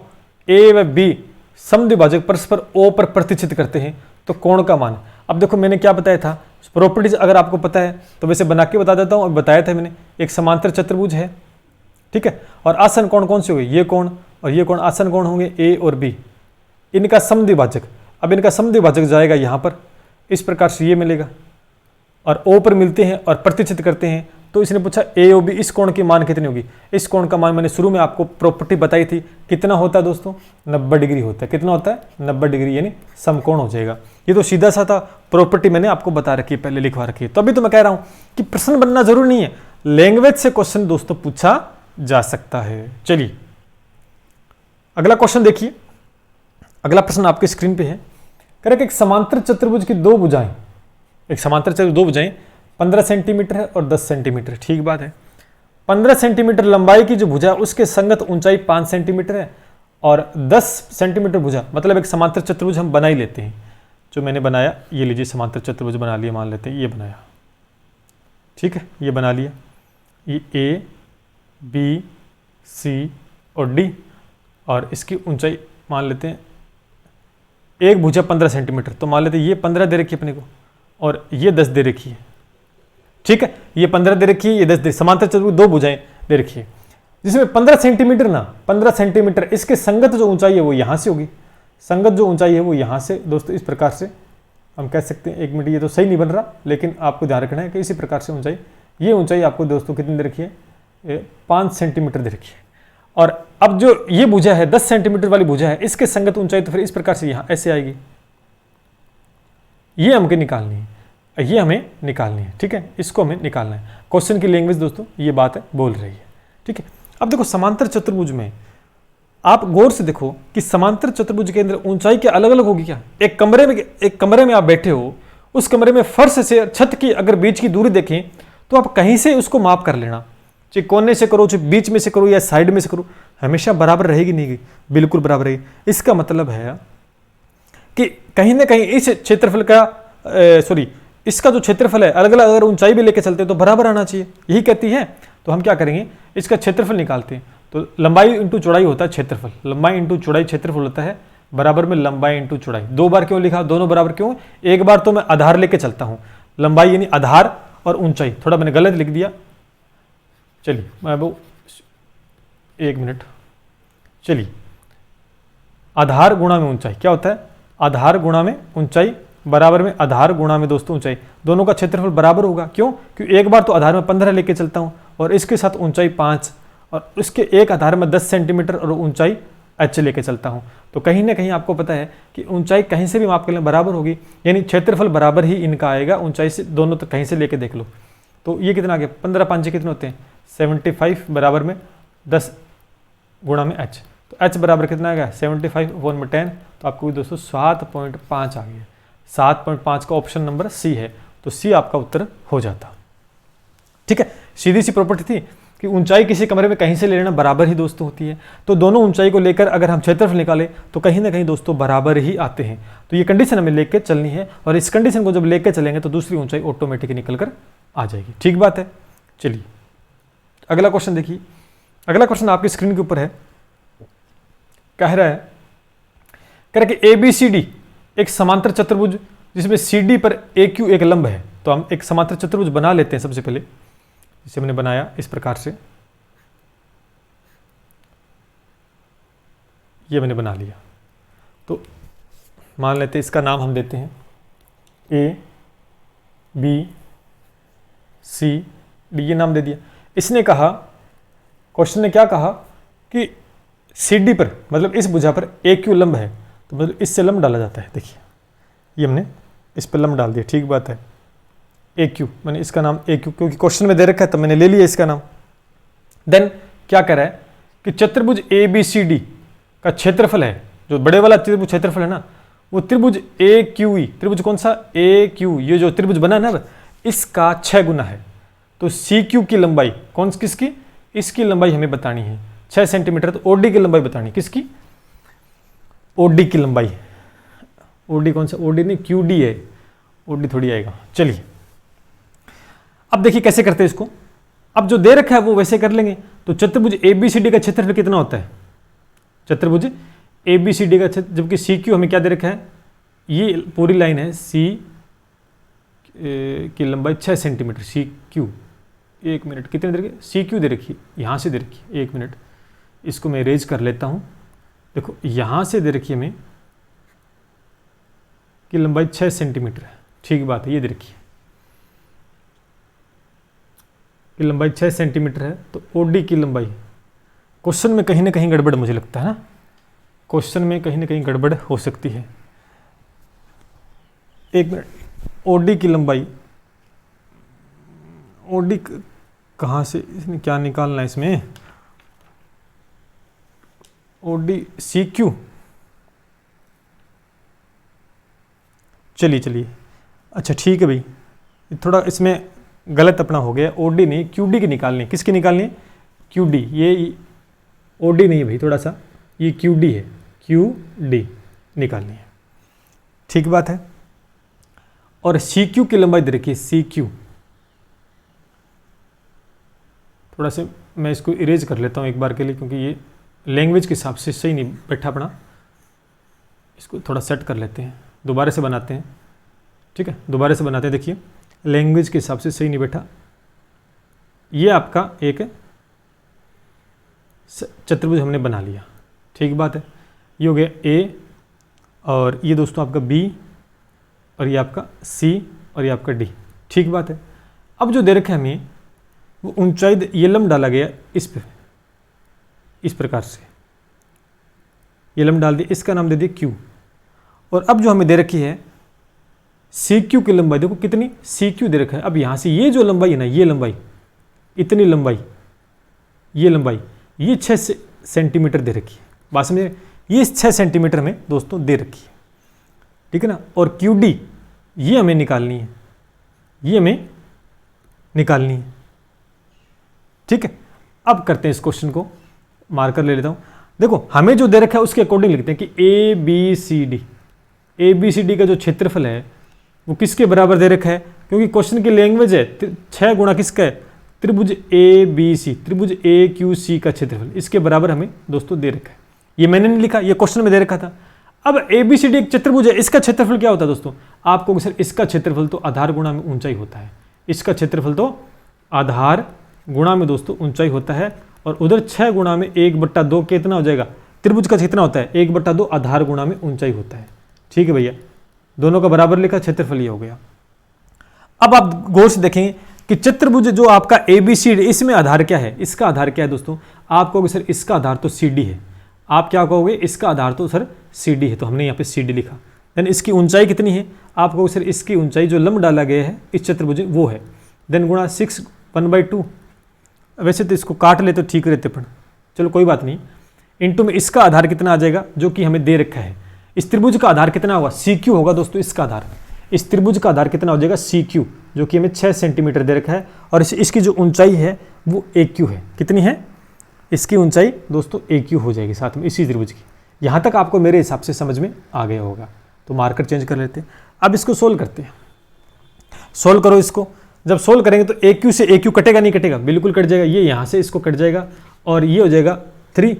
A व B समद्विभाजक परस्पर O पर प्रतिच्छेद करते हैं, तो कोण का मान। अब देखो मैंने क्या बताया था प्रॉपर्टीज अगर आपको पता है तो वैसे बना के बता देता हूँ, और बताया था मैंने। एक समांतर चतुर्भुज है, ठीक है, और आसन कोण कौन से हुए, ये कोण और ये कोण आसन कोण होंगे ए और बी, इनका समद्विभाजक। अब इनका समद्विभाजक जाएगा यहाँ पर, इस प्रकार से ये मिलेगा, और ओ पर मिलते हैं और प्रतिच्छेद करते हैं। तो इसने पूछा ए ओ बी, इस कोण की मान कितनी होगी। इस कोण का मान मैंने शुरू में आपको प्रॉपर्टी बताई थी, कितना होता है दोस्तों, 90 डिग्री होता है। कितना होता है, 90 डिग्री, यानी समकोण हो जाएगा। ये तो सीधा सा था, प्रॉपर्टी मैंने आपको बता रखी है, पहले लिखवा रखी है। तो अभी तो मैं कह रहा हूं कि प्रश्न बनना जरूरी नहीं है, लैंग्वेज से क्वेश्चन दोस्तों पूछा जा सकता है। चलिए अगला क्वेश्चन देखिए, अगला प्रश्न आपके स्क्रीन पे है। कह रहा है कि एक समांतर चतुर्भुज की दो भुजाएं, एक समांतर चतुर्भुज दो भुजाएं 15 सेंटीमीटर है और 10 सेंटीमीटर, ठीक बात है। 15 सेंटीमीटर लंबाई की जो भुजा है उसके संगत ऊंचाई 5 सेंटीमीटर है, और 10 सेंटीमीटर भुजा, मतलब एक समांतर चतुर्भुज हम बना ही लेते हैं। जो मैंने बनाया, ये लीजिए समांतर चतुर्भुज बना लिया, मान लेते हैं ये बनाया, ठीक है, ये बना लिया। ये ए बी सी और डी, और इसकी ऊंचाई मान लेते हैं, एक भुजा 15 सेंटीमीटर, तो मान लेते हैं ये 15 दे रखी है अपने को, और ये 10 दे रखी है, ठीक है, ये 15 दे रखी है, ये 10 दे, समांतर चतुर्भुज दो भुजाएं दे रखी है, जिसमें 15 सेंटीमीटर ना, 15 सेंटीमीटर इसके संगत जो ऊंचाई है वो यहां से होगी। संगत जो ऊंचाई है वो यहां से दोस्तों इस प्रकार से हम कह सकते हैं। 1 मिनट, ये तो सही नहीं बन रहा, लेकिन आपको ध्यान रखना है कि इसी प्रकार से ऊंचाई, ये ऊंचाई आपको दोस्तों कितनी दे रखी है, 5 सेंटीमीटर दे रखी है। और अब जो ये भुजा है 10 सेंटीमीटर वाली भुजा है, इसके संगत ऊंचाई तो फिर इस प्रकार से यहां ऐसे आएगी, ये हमको निकालनी है, ये हमें निकालनी है, ठीक है, इसको हमें निकालना है। क्वेश्चन की लैंग्वेज दोस्तों ये बात है बोल रही है, ठीक है। अब देखो समांतर चतुर्भुज में आप गौर से देखो कि समांतर चतुर्भुज के अंदर ऊंचाई क्या अलग अलग होगी क्या। एक कमरे में आप बैठे हो, उस कमरे में फर्श से छत की अगर बीच की दूरी देखें तो आप कहीं से उसको माप कर लेना, चाहे कोने से करो, चाहे बीच में से करो या साइड में से करो, हमेशा बराबर रहेगी नहीं, बिल्कुल बराबर रहेगी। इसका मतलब है कि कहीं ना कहीं इस क्षेत्रफल का इसका जो क्षेत्रफल है अलग अलग अगर ऊंचाई भी लेके चलते हैं तो बराबर आना चाहिए, यही कहती है। तो हम क्या करेंगे, इसका क्षेत्रफल निकालते हैं। तो लंबाई इंटू चौड़ाई होता है क्षेत्रफल, लंबाई इंटू चौड़ाई क्षेत्रफल होता है, बराबर में लंबाई इंटू चौड़ाई। 2 बार क्यों लिखा, दोनों बराबर क्यों, एक बार तो मैं आधार लेके चलता हूं, लंबाई यानी आधार और ऊंचाई, थोड़ा मैंने गलत लिख दिया, चलिए मैं वो 1 मिनट, चलिए आधार गुणा में ऊंचाई क्या होता है, आधार गुणा में ऊंचाई बराबर में आधार गुणा में दोस्तों ऊंचाई, दोनों का क्षेत्रफल बराबर होगा। क्यों, क्योंकि एक बार तो आधार में 15 लेके चलता हूं और इसके साथ ऊंचाई 5, और उसके एक आधार में 10 सेंटीमीटर और ऊंचाई h लेके चलता हूं। तो कहीं ना कहीं आपको पता है कि ऊंचाई कहीं से भी माप कर लें बराबर होगी, यानी क्षेत्रफल बराबर ही इनका आएगा, ऊंचाई से दोनों तो कहीं से लेके देख लो। तो ये कितना आ गया, 15 5 कितने होते हैं 75 बराबर में 10 गुणा में h, तो h बराबर कितना आ गया 75/10, तो आपको भी दोस्तों 7.5 आ गया। 7.5 का ऑप्शन नंबर सी है, तो सी आपका उत्तर हो जाता, ठीक है। सीधी सी प्रॉपर्टी थी कि ऊंचाई किसी कमरे में कहीं से ले लेना बराबर ही दोस्तों होती है। तो दोनों ऊंचाई को लेकर अगर हम क्षेत्रफल निकालें तो कहीं ना कहीं दोस्तों बराबर ही आते हैं। तो ये कंडीशन हमें लेकर चलनी है, और इस कंडीशन को जब लेकर चलेंगे तो दूसरी ऊंचाई ऑटोमेटिक निकल कर आ जाएगी, ठीक बात है। चलिए अगला क्वेश्चन देखिए, अगला क्वेश्चन आपकी स्क्रीन के ऊपर है, कह रहा है कि ABCD एक समांतर चतुर्भुज जिसमें CD पर AQ एक लंब है। तो हम एक समांतर चतुर्भुज बना लेते हैं सबसे पहले, जिसे हमने बनाया इस प्रकार से, ये मैंने बना लिया। तो मान लेते हैं इसका नाम हम देते हैं ABCD, ये नाम दे दिया। इसने कहा, क्वेश्चन ने क्या कहा कि CD पर मतलब इस भुजा पर AQ लंब है, तो मतलब इससे लंब डाला जाता है। देखिए ये हमने इस पर लंब डाल दिया, ठीक बात है। AQ मैंने इसका नाम AQ क्योंकि क्वेश्चन में दे रखा है तो मैंने ले लिया इसका नाम। देन क्या कर रहा है कि चतुर्भुज ABCD का क्षेत्रफल है, जो बड़े वाला त्रिभुज क्षेत्रफल है ना, वो त्रिभुज AQE, त्रिभुज कौन सा AQ, ये जो त्रिभुज बना है ना, इसका 6 गुना है। तो CQ की लंबाई कौन किसकी, इसकी लंबाई हमें बतानी है 6 सेंटीमीटर। तो OD की लंबाई बतानी, किसकी, OD की लंबाई। OD कौन सा, OD नहीं QD है, OD थोड़ी आएगा। चलिए अब देखिए कैसे करते हैं इसको। अब जो दे रखा है वो वैसे कर लेंगे। तो चतुर्भुज ABCD का क्षेत्रफल कितना होता है, चतुर्भुज ABCD का क्षेत्र, जबकि CQ हमें क्या दे रखा है, ये पूरी लाइन है C, की लंबाई 6 सेंटीमीटर सी क्यू। 1 मिनट, कितने दे रखी? सी क्यू दे रखी, यहाँ से दे रखी। 1 मिनट, इसको मैं इरेज कर लेता हूँ। देखो यहाँ से दे रखी है हमें कि लंबाई 6 सेंटीमीटर है। ठीक बात है, ये दे रखी है कि लंबाई 6 सेंटीमीटर है। तो ओडी की लंबाई, क्वेश्चन में कहीं ना कहीं गड़बड़ मुझे लगता है ना, क्वेश्चन में कहीं ना कहीं गड़बड़ हो सकती है। 1 मिनट, ओडी की लंबाई, ओडी कहाँ से, इसमें क्या निकालना है इसमें? ओडी सी क्यू, चलिए अच्छा ठीक है भाई, थोड़ा इसमें गलत अपना हो गया। ओडी नहीं, क्यूडी की निकालनी है। किसकी निकालनी है? क्यूडी। ये ओडी नहीं है भाई, थोड़ा सा ये क्यूडी है, क्यूडी निकालनी है। ठीक बात है। और सी क्यू की लंबाई दे रखी है, सी क्यू। थोड़ा सा मैं इसको इरेज कर लेता हूँ एक बार के लिए, क्योंकि ये लैंग्वेज के हिसाब से सही नहीं बैठा अपना। इसको थोड़ा सेट कर लेते हैं, दोबारा से बनाते हैं। ठीक है, दोबारा से बनाते हैं। देखिए लैंग्वेज के हिसाब से सही नहीं बैठा। ये आपका एक चतुर्भुज हमने बना लिया। ठीक बात है, ये हो गया ए, और ये दोस्तों आपका बी, और ये आपका सी, और ये आपका डी। ठीक बात है। अब जो दे रखा है हमें वो ऊंचाई, ये लंब डाला गया इस पे, इस प्रकार से ये लंब डाल दिया, इसका नाम दे दिया क्यू। और अब जो हमें दे रखी है सी क्यू की लंबाई, देखो कितनी सी क्यू दे रखा है। अब यहाँ से ये जो लंबाई है ना, ये लंबाई, इतनी लंबाई, ये लंबाई, ये 6 सेंटीमीटर दे रखी है। बात समझे? ये 6 सेंटीमीटर में दोस्तों दे रखी है। ठीक है ना। और क्यू डी ये हमें निकालनी है, ये हमें निकालनी है। ठीक है, अब करते हैं इस क्वेश्चन को, मार्कर ले लेता हूँ। देखो हमें जो दे रखा है उसके अकॉर्डिंग लिखते हैं कि A B C D, A B C D का जो क्षेत्रफल है वो किसके बराबर दे रखा है? क्योंकि क्वेश्चन की लैंग्वेज है 6 गुणा किसका है? त्रिभुज ए बी सी, त्रिभुज ए क्यू सी का क्षेत्रफल, इसके बराबर हमें दोस्तों दे रखा है। ये मैंने नहीं लिखा, ये क्वेश्चन में दे रखा था। अब ए बी सी डी एक चतुर्भुज है, इसका क्षेत्रफल क्या होता है दोस्तों? आपको सर इसका क्षेत्रफल तो आधार गुणा में ऊंचाई होता है, इसका क्षेत्रफल तो आधार गुणा में दोस्तों ऊंचाई होता है। और उधर 6 गुणा में 1/2 कितना हो जाएगा? त्रिभुज का कितना होता है? 1/2 आधार गुणा में ऊंचाई होता है। ठीक है भैया, दोनों का बराबर लिखा, क्षेत्रफल ये हो गया। अब आप गौर से देखेंगे कि चतुर्भुज जो आपका ए बी सी डी, इसमें आधार क्या है? इसका आधार क्या है दोस्तों? आप कहोगे सर इसका आधार तो सी डी है। आप क्या कहोगे? इसका आधार तो सर सी डी है, तो हमने यहाँ पे सी डी लिखा। देन इसकी ऊंचाई कितनी है? आप कहोगे सर इसकी ऊंचाई जो लंब डाला गया है इस चतुर्भुज वो है। देन गुणा 6 1/2। वैसे तो इसको काट ले तो ठीक रहते, पर चलो कोई बात नहीं। इंटू में इसका आधार कितना आ जाएगा जो कि हमें दे रखा है। इस त्रिभुज का आधार कितना होगा? सी क्यू होगा दोस्तों इसका आधार। इस त्रिभुज का आधार कितना हो जाएगा? सी क्यू, जो कि हमें 6 सेंटीमीटर दे रखा है। और इसकी जो ऊंचाई है वो ए क्यू है। कितनी है? इसकी ऊंचाई दोस्तों ए क्यू हो जाएगी साथ में इसी त्रिभुज की। यहाँ तक आपको मेरे हिसाब से समझ में आ गया होगा। तो मार्कर चेंज कर लेते हैं। अब इसको सोल्व करते हैं। सोल्व करो इसको। जब सोल्व करेंगे तो ए क्यू से ए क्यू कटेगा नहीं कटेगा? बिल्कुल कट जाएगा। ये यहाँ से इसको कट जाएगा और ये हो जाएगा 3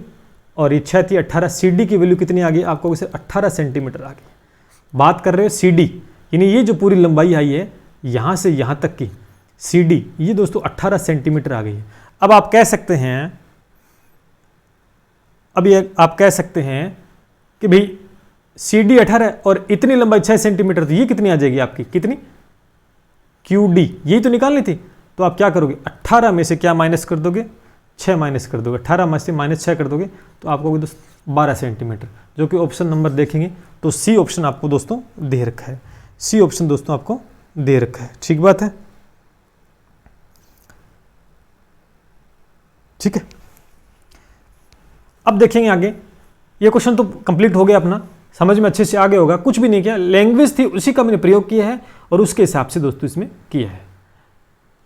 और ये 6 थी 18। सी डी की वैल्यू कितनी आ गई? आपको सिर्फ 18 सेंटीमीटर आ गई। बात कर रहे हो सी डी, यानी ये जो पूरी लंबाई आई है यहाँ से यहाँ तक की सी डी, ये दोस्तों 18 सेंटीमीटर आ गई है। अब आप कह सकते हैं, आप कह सकते हैं कि भाई सी डी 18 है और इतनी लंबाई 6 सेंटीमीटर, तो ये कितनी आ जाएगी आपकी? कितनी? क्यू डी, यही तो निकालनी थी। तो आप क्या करोगे? 18 में से क्या माइनस कर दोगे? 6 माइनस कर दोगे। 18 में से -6 कर दोगे तो आपको दोस्तों 12 सेंटीमीटर, जो कि ऑप्शन नंबर देखेंगे तो सी ऑप्शन आपको दोस्तों दे रखा है। सी ऑप्शन दोस्तों आपको दे रखा है। ठीक बात है, ठीक है। अब देखेंगे आगे। ये क्वेश्चन तो कंप्लीट हो गया अपना, समझ में अच्छे से आ गया होगा। कुछ भी नहीं किया, लैंग्वेज थी उसी का मैंने प्रयोग किया है और उसके हिसाब से दोस्तों इसमें किया है।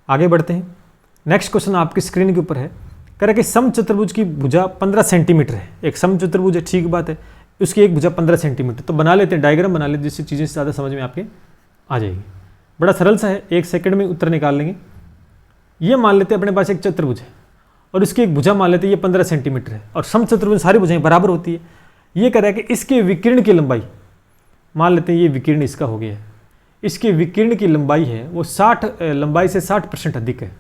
आगे बढ़ते हैं। नेक्स्ट क्वेश्चन आपकी स्क्रीन के ऊपर है। कह रहा है कि समचतुर्भुज की भुजा 15 सेंटीमीटर है। एक समचतुर्भुज है, ठीक बात है, उसकी एक भुजा 15 सेंटीमीटर। तो बना लेते हैं, डायग्राम बना लेते हैं, जिससे चीज़ें ज़्यादा समझ में आपके आ जाएगी। बड़ा सरल सा है, 1 सेकंड में उत्तर निकाल लेंगे। ये मान लेते हैं अपने पास एक चतुर्भुज है और इसकी एक भुजा मान लेते हैं ये 15 सेंटीमीटर है और समचतुर्भुज सारी भुजाएं बराबर होती है। ये कह रहा है कि इसके विकिरण की लंबाई, मान लेते हैं ये विकिरण इसका हो गया है, इसकी विकिरण की लंबाई है वो 60 लंबाई से 60% अधिक है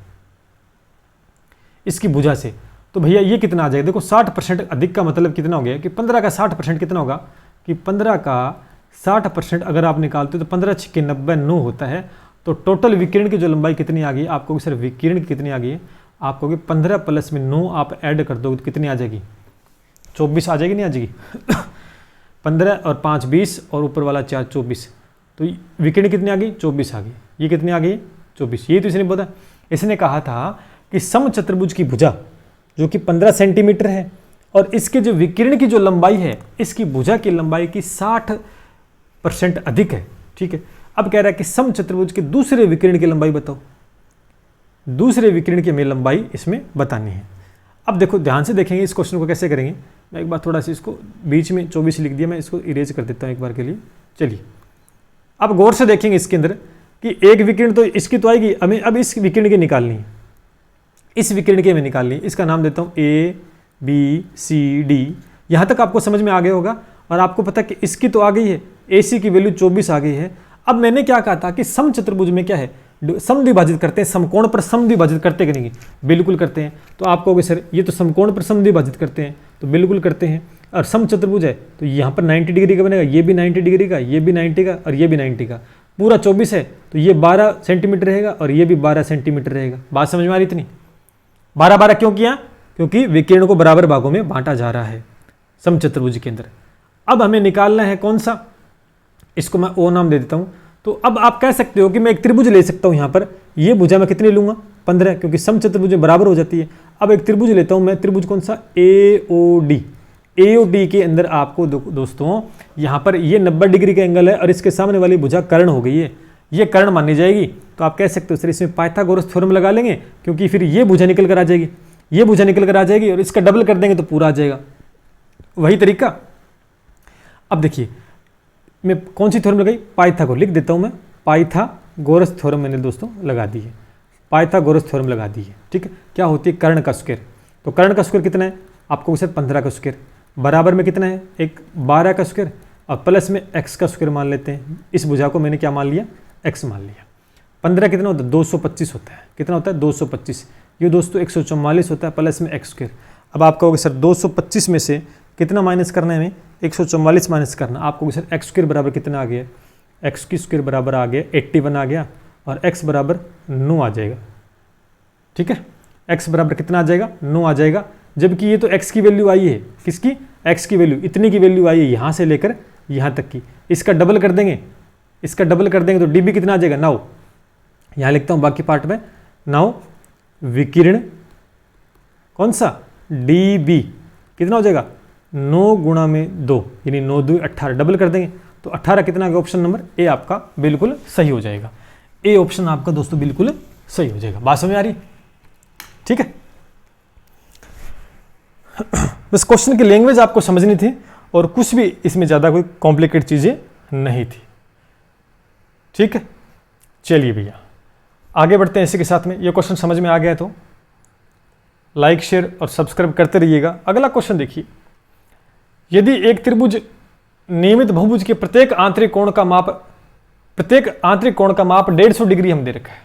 इसकी भुजा से, तो भैया ये कितना आ जाएगा? देखो 60% अधिक का मतलब कितना हो गया कि 15 का 60% कितना होगा कि 15 का 60% अगर आप निकालते हो तो 15 6 90 9 होता है। तो टोटल विकिरण की जो लंबाई कितनी आ गई आपको? सर विकिरण की कितनी आ गई है आपको? 15 प्लस में 9 आप ऐड कर दोगे तो कितनी आ जाएगी? 24 आ जाएगी, नहीं आ जाएगी? 15 और 5 20 और ऊपर वाला 4 24, तो विकिरण कितनी आ गई? 24 आ गई। ये कितनी आ गई? 24। ये तो इसने बोला, इसने कहा था कि समचतुर्भुज की भुजा जो कि 15 सेंटीमीटर है और इसके जो विकिरण की जो लंबाई है इसकी भुजा की लंबाई की 60% अधिक है। ठीक है, अब कह रहा है कि समचतुर्भुज के दूसरे विकिरण की लंबाई बताओ। दूसरे विकिरण की हमें लंबाई इसमें बतानी है। अब देखो ध्यान से देखेंगे इस क्वेश्चन को कैसे करेंगे। मैं एक बार थोड़ा सा इसको बीच में 24 लिख दिया, मैं इसको इरेज कर देता हूँ एक बार के लिए। चलिए अब गौर से देखेंगे इसके अंदर कि एक विकिरण तो इसकी तो आएगी, हमें अब इस विकिरण की निकालनी है। इस विकिरण की हमें निकालनी है, इसका नाम देता हूँ A B C D। यहाँ तक आपको समझ में आ गया होगा और आपको पता है कि इसकी तो आ गई है, AC की वैल्यू 24 आ गई है। अब मैंने क्या कहा था कि समचतुर्भुज में क्या है, समद्विभाजित करते हैं, समकोण पर समद्विभाजित करते कि नहीं? बिल्कुल करते हैं। तो आप कहोगे सर ये तो समकोण पर समद्विभाजित करते हैं, तो बिल्कुल करते हैं। और समचतुर्भुज है तो यहाँ पर 90 डिग्री का बनेगा, ये भी 90 डिग्री का, ये भी 90 का और ये भी 90 का। पूरा 24 है तो ये 12 सेंटीमीटर रहेगा और ये भी 12 सेंटीमीटर रहेगा। बात समझ में आ रही इतनी? 12 12 क्यों किया? क्योंकि विकिरण को बराबर भागों में बांटा जा रहा है समचतुर्भुज के अंदर। अब हमें निकालना है कौन सा, इसको मैं O नाम दे देता हूं। तो अब आप कह सकते हो कि मैं एक त्रिभुज ले सकता हूं। यहां पर ये भुजा मैं कितनी लूंगा? 15, क्योंकि समचतुर्भुज में बराबर हो जाती है। अब एक त्रिभुज लेता हूं मैं, त्रिभुज कौन सा? AOD। AOD के अंदर आपको दोस्तों यहां पर ये 90 डिग्री का एंगल है और इसके सामने वाली भुजा कर्ण हो गई है, ये कर्ण मानी जाएगी। तो आप कह सकते हो सर इसमें पाइथागोरस थ्योरम लगा लेंगे, क्योंकि फिर ये भुजा निकल कर आ जाएगी, ये भुजा निकल कर आ जाएगी और इसका डबल कर देंगे तो पूरा आ जाएगा। वही तरीका। अब देखिए मैं कौन सी थ्योरम लगाई? पाइथागोरस लिख देता हूं मैं, पाइथागोरस थ्योरम मैंने दोस्तों लगा दी है, पाइथागोरस थ्योरम लगा दी है। ठीक है, क्या होती है? कर्ण का स्क्वायर। तो कर्ण का स्क्वायर कितना है आपको? सर 15 का स्क्वायर बराबर में कितना है? एक 12 का स्क्वायर और प्लस में x का स्क्वायर मान लेते हैं। इस भुजा को मैंने क्या मान लिया? x मान लिया। 15 कितना होता है? 225 होता है। कितना होता है? 225। ये दोस्तों 144 होता है प्लस में x स्क्वायर। अब आप कहोगे सर 225 में से कितना माइनस करना है हमें? 144 माइनस करना। आप कहोगे सर x स्क्वायर बराबर कितना आ गया? x की स्क्वायर बराबर आ गया 81 आ गया और x बराबर 9 आ जाएगा। ठीक है, x बराबर कितना आ जाएगा? 9 आ जाएगा। जबकि ये तो x की वैल्यू आई है, किसकी? x की वैल्यू, इतनी की वैल्यू आई है यहाँ से लेकर यहाँ तक की। इसका डबल कर देंगे, इसका डबल कर देंगे तो dB कितना आ जाएगा? 9। यहाँ लिखता हूँ बाकी पार्ट में 9 विकिरण कौन सा? dB कितना हो जाएगा? 9 गुणा में 2 यानी 9 2 18, डबल कर देंगे तो 18 कितना आ गया? ऑप्शन नंबर ए आपका बिल्कुल सही हो जाएगा। ए ऑप्शन आपका दोस्तों बिल्कुल सही हो जाएगा। बात समझ में आ रही? ठीक है, बस क्वेश्चन की लैंग्वेज आपको समझनी थी और कुछ भी इसमें ज़्यादा कोई कॉम्प्लिकेट चीज़ें नहीं थी। ठीक है, चलिए भैया आगे बढ़ते हैं इसी के साथ में। ये क्वेश्चन समझ में आ गया तो लाइक शेयर और सब्सक्राइब करते रहिएगा। अगला क्वेश्चन देखिए, यदि एक त्रिभुज नियमित बहुभुज के प्रत्येक आंतरिक कोण का माप 150 डिग्री हम दे रखा है,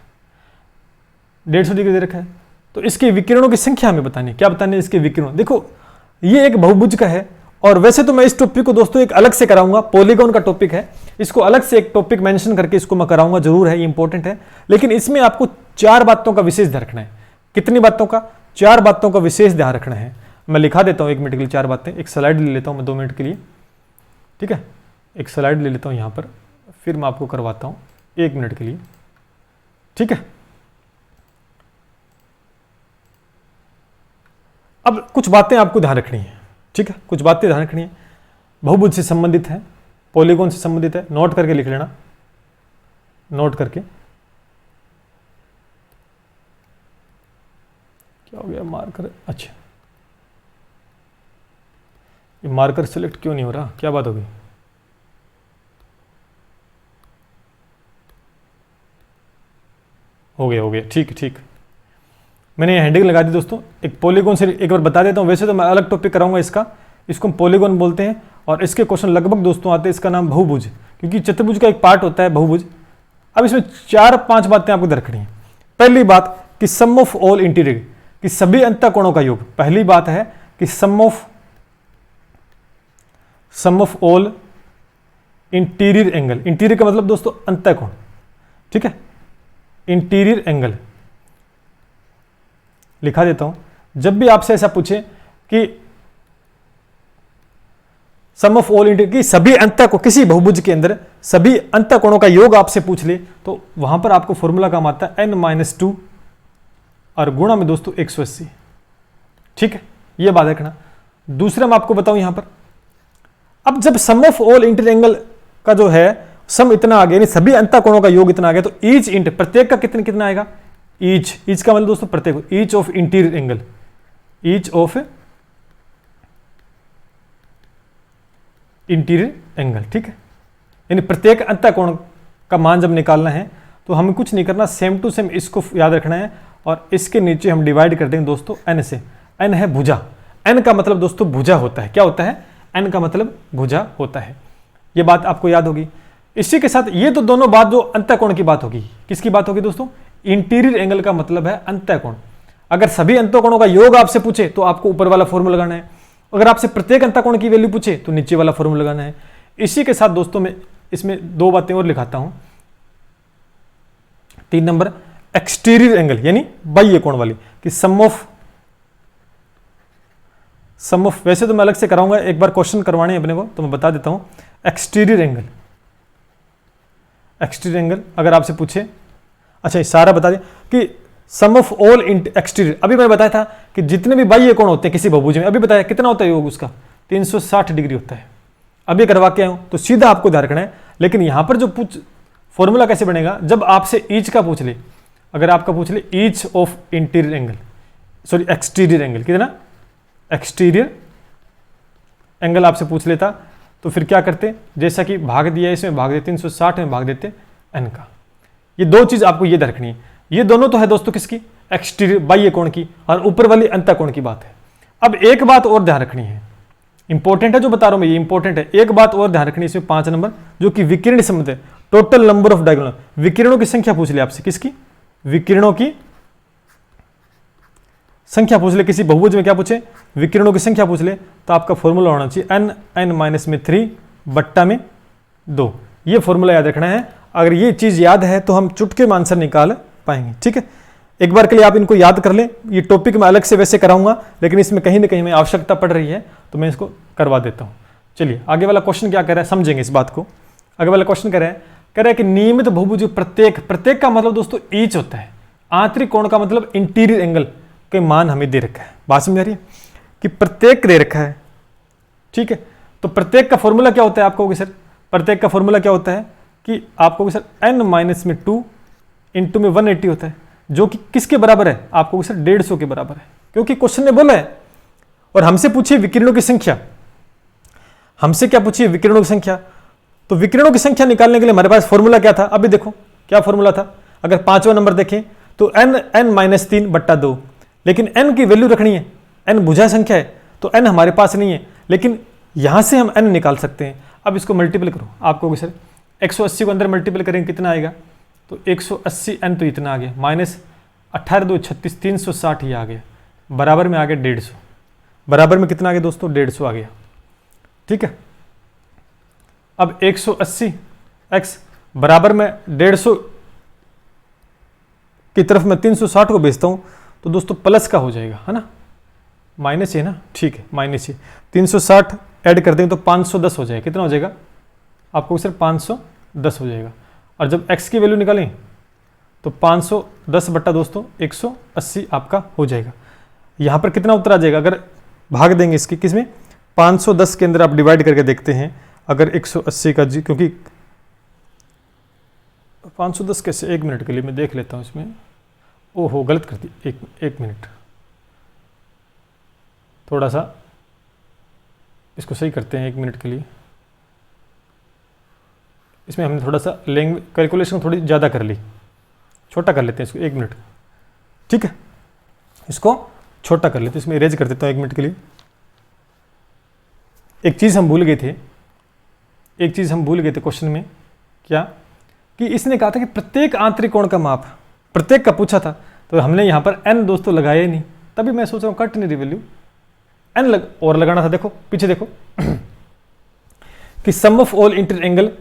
150 डिग्री दे रखा है, तो इसके विकिरणों की संख्या हमें बतानी है। क्या बतानी है? इसके विकिरण। देखो ये एक बहुभुज का है और वैसे तो मैं इस टॉपिक को दोस्तों एक अलग से कराऊंगा, पॉलीगॉन का टॉपिक है, इसको अलग से एक टॉपिक मेंशन करके इसको मैं कराऊंगा, जरूर है, ये इंपॉर्टेंट है। लेकिन इसमें आपको 4 बातों का विशेष ध्यान रखना है। कितनी बातों का? 4 बातों का विशेष ध्यान रखना है। मैं लिखा देता हूं 1 मिनट के लिए 4 बातें। एक स्लाइड ले लेता हूं मैं 2 मिनट के लिए। ठीक है, एक स्लाइड ले लेता हूं यहां पर, फिर मैं आपको करवाता हूं 1 मिनट के लिए। ठीक है, अब कुछ बातें आपको ध्यान रखनी है। ठीक है, कुछ बातें ध्यान रखनी है, बहुभुज से संबंधित है, पॉलीगॉन से संबंधित है। नोट करके लिख लेना, नोट करके। क्या हो गया? मार्कर, अच्छा ये मार्कर सिलेक्ट क्यों नहीं हो रहा? क्या बात हो गई? हो गया, ठीक ठीक, मैंने हेडिंग लगा दी दोस्तों। एक पॉलीगॉन से एक बार बता देता हूँ, वैसे तो मैं अलग टॉपिक कराऊंगा इसका, इसको हम पॉलीगॉन बोलते हैं और इसके क्वेश्चन लगभग दोस्तों आते हैं। इसका नाम बहुभुज, क्योंकि चतुर्भुज का एक पार्ट होता है बहुभुज, अब इसमें 4-5 बातें आपको रखनी है। पहली बात कि सम ऑफ ऑल इंटीरियर, कि सभी अंतःकोणों का योग। पहली बात है कि sum of all interior angle. Interior का मतलब दोस्तों अंतःकोण, ठीक है। इंटीरियर एंगल लिखा देता हूं। जब भी आपसे ऐसा पूछे कि सम ऑफ ऑल इंटीरियर, कि सभी अंतःकोण, किसी बहुभुज के अंदर सभी अंतःकोणों का योग आपसे पूछ ले, तो वहां पर आपको फॉर्मूला काम आता है n-2 और गुणा में दोस्तों 180, ठीक है। यह बात रखना। दूसरा मैं आपको बताऊं यहां पर, अब जब सम ऑफ ऑल इंटीरियर एंगल का जो है सम इतना आ गया, यानी सभी अंतःकोणों का योग इतना आ गया, तो ईच इंट, प्रत्येक का कितना कितना आएगा, ईच का मतलब दोस्तों प्रत्येक, each of interior angle, each of interior angle, ठीक है। यानी प्रत्येक अंतःकोण का मान जब निकालना है तो हमें कुछ नहीं करना, सेम टू सेम इसको याद रखना है और इसके नीचे हम डिवाइड कर देंगे दोस्तों n से। n है भुजा, n का मतलब दोस्तों भुजा होता है। क्या होता है, n का मतलब भुजा होता है। ये बात आपको याद होगी। इसी के साथ ये तो दोनों बात जो अंतःकोण की बात होगी, किसकी बात होगी दोस्तों, इंटीरियर एंगल का मतलब है अंतःकोण। अगर सभी अंतःकोणों का योग आपसे पूछे तो आपको ऊपर वाला फॉर्मूला लगाना है, अगर आपसे प्रत्येक अंतःकोण की वैल्यू पूछे तो नीचे वाला फॉर्मूला लगाना है। इसी के साथ दोस्तों मैं इसमें 2 बातें और लिखाता हूं। 3 नंबर एक्सटीरियर एंगल, यानी बाह्य कोण वाली, कि सम ऑफ, वैसे तो मैं अलग से कराऊंगा, एक बार क्वेश्चन करवाने अपने को तो मैं बता देता हूं। एक्सटीरियर एंगल, अगर आपसे पूछे, अच्छा ये सारा बता दें कि सम ऑफ ऑल एक्सटीरियर, अभी मैंने बताया था कि जितने भी बाह्य कोण होते हैं किसी बहुभुज में, अभी बताया कितना होता है योग उसका, 360 डिग्री होता है। अभी करवा के आऊं तो सीधा आपको ध्यान रखना है। लेकिन यहां पर जो फॉर्मूला कैसे बनेगा, जब आपसे ईच का पूछ ले, अगर आपका पूछ ले each of interior angle, sorry exterior angle, कितना, एक्सटीरियर एंगल आपसे पूछ लेता, तो फिर क्या करते, जैसा कि भाग दिया इसमें भाग देते 360 में भाग देते n का। ये 2 चीज आपको ये रखनी है। ये दोनों तो है दोस्तों किसकी, एक्सटीरियर बाह्य कोण की, और ऊपर वाली अंतःकोण की बात है। अब एक बात और ध्यान रखनी है, इंपॉर्टेंट है जो बता रहा हूं मैं, ये इंपॉर्टेंट है। एक बात और ध्यान रखनी है इसमें 5 नंबर, जो कि विकिरण संबंध है। टोटल नंबर ऑफ डायगोनल, विकिरणों की संख्या पूछ ले आपसे, किसकी, विकिरणों की संख्या पूछ ले। किसी बहुभुज में क्या पूछे, विकिरणों की संख्या पूछ ले, तो आपका फॉर्मूला होना चाहिए n-3/2। ये फॉर्मूला याद रखना है। अगर ये चीज याद है तो हम चुटके में आंसर निकाल पाएंगे, ठीक है। एक बार के लिए आप इनको याद कर लें। ये टॉपिक मैं अलग से वैसे कराऊंगा, लेकिन इसमें कहीं ना कहीं में आवश्यकता पड़ रही है तो मैं इसको करवा देता हूं। चलिए आगे वाला क्वेश्चन क्या कह रहा है, समझेंगे इस बात को। आगे वाला क्वेश्चन कह रहा है कि नियमित बहुभुज प्रत्येक का मतलब दोस्तों ईच होता है, आंतरिक कोण का मतलब इंटीरियर एंगल के मान हमें दे रखा है। बात समझ आ रही है कि प्रत्येक दे रखा है, ठीक है। तो प्रत्येक का फॉर्मूला क्या होता है, आप कहोगे सर प्रत्येक का फॉर्मूला क्या होता है, कि आप कहोगे सर n-2 इंटू में 180 होता है, जो कि किसके बराबर है, आप कहोगे सर 150 के बराबर है, क्योंकि क्वेश्चन ने बोला है। और हमसे पूछिए विकिरणों की संख्या, हमसे क्या पूछिए, विकिरणों की संख्या। तो विकिरणों की संख्या निकालने के लिए हमारे पास फॉर्मूला क्या था, अभी देखो क्या फॉर्मूला था। अगर 5वां नंबर देखें तो n-3/2, लेकिन n की वैल्यू रखनी है, n भुजा संख्या है तो n हमारे पास नहीं है, लेकिन यहां से हम n निकाल सकते हैं। अब इसको मल्टीपल करो, आप कहोगे सर 180 को अंदर मल्टीपल करेंगे कितना आएगा, तो 180 n तो इतना आ गया, -18 2 36 360 ही आ गया, बराबर में आ गया 150। बराबर में कितना आ गया दोस्तों, 150 आ गया, ठीक है। अब 180 x बराबर में 150 की तरफ मैं 360 को भेजता हूं, तो दोस्तों प्लस का हो जाएगा, है ना, माइनस है ना, ठीक है, माइनस है। 360 ऐड कर देंगे तो 510 हो जाएगा, कितना हो जाएगा आपको सर, 510 हो जाएगा। और जब x की वैल्यू निकालें तो 510 बट्टा दोस्तों 180 आपका हो जाएगा। यहां पर कितना उत्तर आ जाएगा, अगर भाग देंगे इसकी किसमें, 510 के अंदर आप डिवाइड करके देखते हैं, अगर 180 का जी, क्योंकि 510 कैसे, 1 मिनट के लिए मैं देख लेता हूं इसमें, ओहो गलत कर दी, एक मिनट, थोड़ा सा इसको सही करते हैं 1 मिनट के लिए। इसमें हमने थोड़ा सा लैंग्वेज कैलकुलेशन थोड़ी ज़्यादा कर ली, छोटा कर लेते हैं इसको 1 मिनट, ठीक है, इसको छोटा कर लेते हैं, इसमें इरेज कर देता हूँ 1 मिनट के लिए। एक चीज़ हम भूल गए थे क्वेश्चन में, क्या, कि इसने कहा था कि प्रत्येक आंतरिक कोण का माप, प्रत्येक का पूछा था, तो हमने यहाँ पर n दोस्तों लगाया ही नहीं, तभी मैं सोच रहा हूँ कट नहीं रही वैल्यू, n और लगाना था। देखो पीछे देखो कि sum of all inter angle,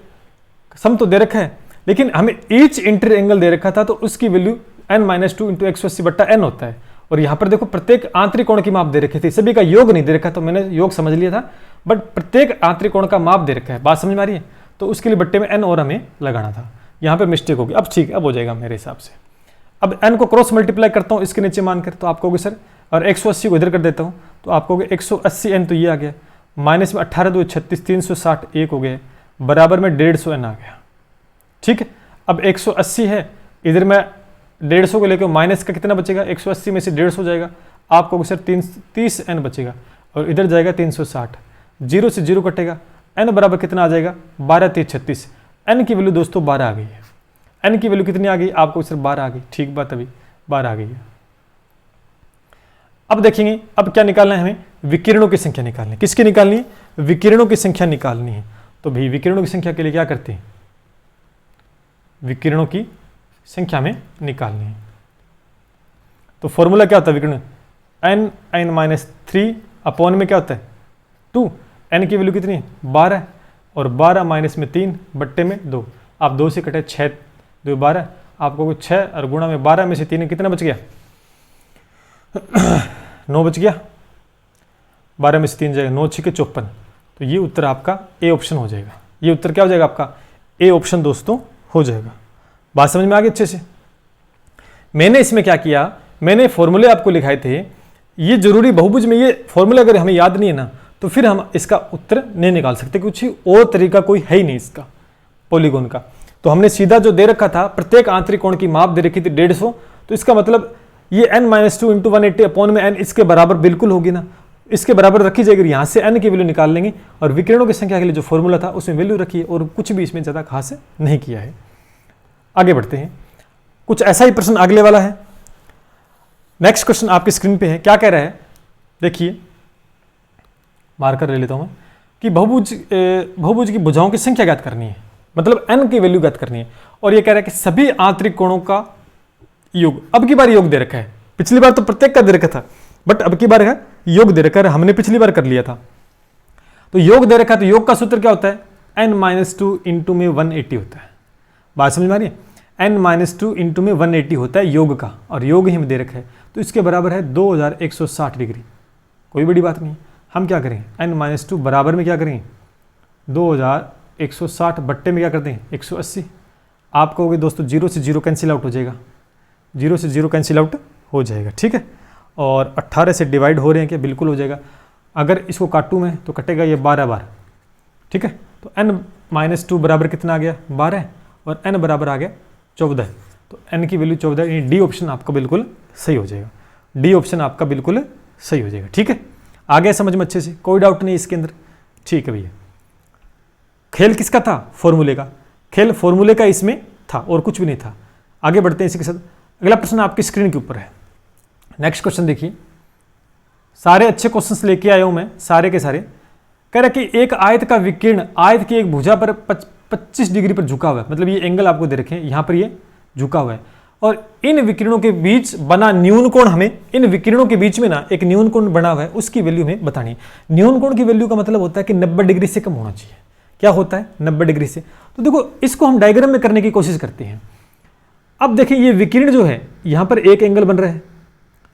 सम तो दे रखा है लेकिन हमें ईच इंटर एंगल दे रखा था, तो उसकी वैल्यू n-2 इंटू 180/n होता है। और यहाँ पर देखो प्रत्येक आंतरिक कोण की माप दे रखी थी, सभी का योग नहीं दे रखा, तो मैंने योग समझ लिया था, बट प्रत्येक आंतरिक कोण का माप दे रखा है। बात समझ में आ रही है? तो उसके लिए बट्टे में n और हमें लगाना था, यहाँ पे मिस्टेक होगी। अब ठीक है, अब हो जाएगा मेरे हिसाब से। अब n को क्रॉस मल्टीप्लाई करता हूँ इसके नीचे मानकर, तो आप कहोगे सर, और 180 को इधर कर देता हूँ, तो आप कहोगे 180n तो ये आ गया, माइनस में 18 2 36 360 1 हो गया, बराबर में 150n आ गया। ठीक है, अब 180 है, इधर मैं 150 को लेकर माइनस का कितना बचेगा, 180 में से 150 जाएगा, आप कहोगे सर 30n बचेगा, और इधर जाएगा 360, 0 से 0 कटेगा, n बराबर कितना आ जाएगा, 12 3 36, n की वैल्यू दोस्तों 12 आ गई है। n की वैल्यू कितनी आ गई, आपको सर 12 आ गई, ठीक बात, अभी 12 आ गई है। अब देखेंगे, अब क्या निकालना है हमें, विकिरणों की संख्या निकालनी है। किसकी निकालनी है, विकिरणों की संख्या निकालनी है। तो भाई विकिरणों की संख्या के लिए क्या करते हैं, विकिरणों की संख्या में निकालनी है। तो फॉर्मूला क्या होता है विकिरण, n-3 अपॉन में क्या होता है 2, n की वैल्यू कितनी है 12, और 12 माइनस में 3 बट्टे में 2, आप 2 से कटे 6 2 12, आपको 6 और गुणा में 12 में से 3 कितना बच गया 9 बच गया, 12 में से 3 जाएगा 9 6 54। तो ये उत्तर आपका ए ऑप्शन हो जाएगा। ये उत्तर क्या हो जाएगा आपका, ए ऑप्शन दोस्तों हो जाएगा। बात समझ में आ गई अच्छे से। मैंने इसमें क्या किया, मैंने फॉर्मूले आपको लिखाए थे, ये जरूरी बहुभुज में ये फॉर्मूला अगर हमें याद नहीं है ना, तो फिर हम इसका उत्तर नहीं निकाल सकते, कुछ और तरीका कोई है ही नहीं इसका पॉलीगॉन का। तो हमने सीधा जो दे रखा था, प्रत्येक आंतरिक कोण की माप दे रखी थी 150, तो इसका मतलब ये n-2 इंटू 180 अपॉन में n इसके बराबर बिल्कुल होगी ना, इसके बराबर रखी जाएगी। यहाँ से n की वैल्यू निकाल लेंगे, और विकिरणों की संख्या के लिए जो फॉर्मूला था उसमें वैल्यू रखी है, और कुछ भी इसमें ज़्यादा खास नहीं किया है। आगे बढ़ते हैं, कुछ ऐसा ही प्रश्न अगले वाला है। नेक्स्ट क्वेश्चन आपकी स्क्रीन पे है, क्या कह रहा है देखिए, मार्कर ले लेता हूं मैं, कि बहुभुज की भुजाओं की संख्या ज्ञात करनी है, मतलब n की वैल्यू ज्ञात करनी है। और ये कह रहा है कि सभी आंतरिक कोणों का योग, अब की बार योग दे रखा है, पिछली बार तो प्रत्येक का दे रखा था, बट अब की बार है योग दे रखा है, हमने पिछली बार कर लिया था। तो योग दे रखा है, तो योग का सूत्र क्या होता है, n-2 इंटू में 180 होता है। बात समझ में आ रही है, n-2 इंटू में 180 होता है योग का, और योग ही हमें दे रखा है, तो इसके बराबर है 2160 डिग्री। कोई बड़ी बात नहीं, हम क्या करें, n-2 बराबर में क्या करें 2160 बट्टे में क्या करते हैं 180। आप कहोगे दोस्तों 0 से 0 कैंसिल आउट हो जाएगा, 0 से 0 कैंसिल आउट हो जाएगा, ठीक है। और 18 से डिवाइड हो रहे हैं क्या, बिल्कुल हो जाएगा। अगर इसको काटूँ मैं तो कटेगा ये 12 बार, ठीक है। तो n-2 बराबर कितना आ गया 12, और n बराबर आ गया 14, तो n की वैल्यू 14, यानी डी ऑप्शन आपका बिल्कुल सही हो जाएगा। डी ऑप्शन आपका बिल्कुल सही हो जाएगा, ठीक है। आ गया समझ में अच्छे से, कोई डाउट नहीं इसके अंदर, ठीक है भैया। खेल किसका था, फॉर्मूले का, खेल फॉर्मूले का इसमें था और कुछ भी नहीं था। आगे बढ़ते हैं इसी के साथ। अगला प्रश्न आपकी स्क्रीन के ऊपर है। नेक्स्ट क्वेश्चन देखिए, सारे अच्छे क्वेश्चंस लेके आया हूं मैं, सारे के सारे। कह रहा है कि एक आयत का विकिरण आयत की एक भुजा पर 25 डिग्री पर झुका हुआ है, मतलब ये एंगल आपको दे रखे हैं, यहाँ पर ये झुका हुआ है, और इन विकिरणों के बीच बना न्यून कोण, हमें इन विकिरणों के बीच में ना एक न्यून कोण बना हुआ है, उसकी वैल्यू हमें बतानी है। न्यून कोण की वैल्यू का मतलब होता है कि 90 डिग्री से कम होना चाहिए। क्या होता है 90 डिग्री से। तो देखो इसको हम डायग्राम में करने की कोशिश करते हैं। अब देखिए ये विकिरण जो है, यहाँ पर एक एंगल बन रहा है,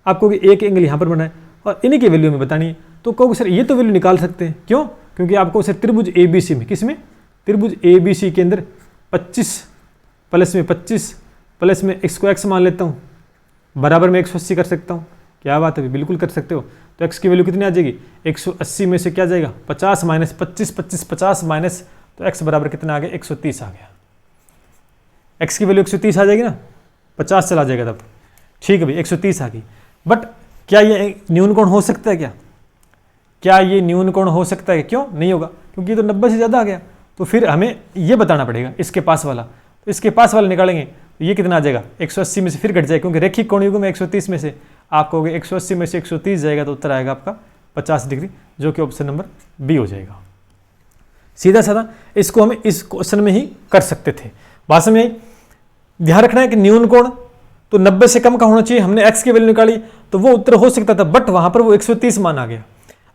आपको एक एंगल यहाँ पर बना है, और इन्हीं की वैल्यू हमें बतानी है। तो कहोगे सर ये तो वैल्यू निकाल सकते हैं, क्यों, क्योंकि आपको सर त्रिभुज ABC में, किसमें, त्रिभुज ABC के अंदर 25 प्लस में 25 प्लस में x को x मान लेता हूँ, बराबर में 180 कर सकता हूँ। क्या बात है, बिल्कुल कर सकते हो। तो x की वैल्यू कितनी आ जाएगी, 180 में से क्या जाएगा 50 माइनस 25, 25 50 माइनस, तो x बराबर कितना आ गया 130 आ गया। x की वैल्यू 130 आ जाएगी ना, 50 चला जाएगा तब, ठीक है भाई 130 आ गई। बट क्या ये न्यून कोण हो सकता है, क्या ये न्यून कोण हो सकता है, क्यों नहीं होगा, क्योंकि ये तो 90 से ज़्यादा आ गया। तो फिर हमें ये बताना पड़ेगा इसके पास वाला, तो इसके पास वाला निकालेंगे तो ये कितना आ जाएगा 180 में से फिर घट जाएगा, क्योंकि रेखिक कोण युग्म में 130 में से आप कहोगे 180 में से 130 जाएगा, तो उत्तर आएगा आपका 50 डिग्री, जो कि ऑप्शन नंबर बी हो जाएगा। सीधा साधा इसको हम इस क्वेश्चन में ही कर सकते थे। वास्तव में ध्यान रखना है कि न्यून कोण तो 90 से कम का होना चाहिए। हमने x की वैल्यू निकाली तो वो उत्तर हो सकता था, बट वहां पर वो 130 मान आ गया।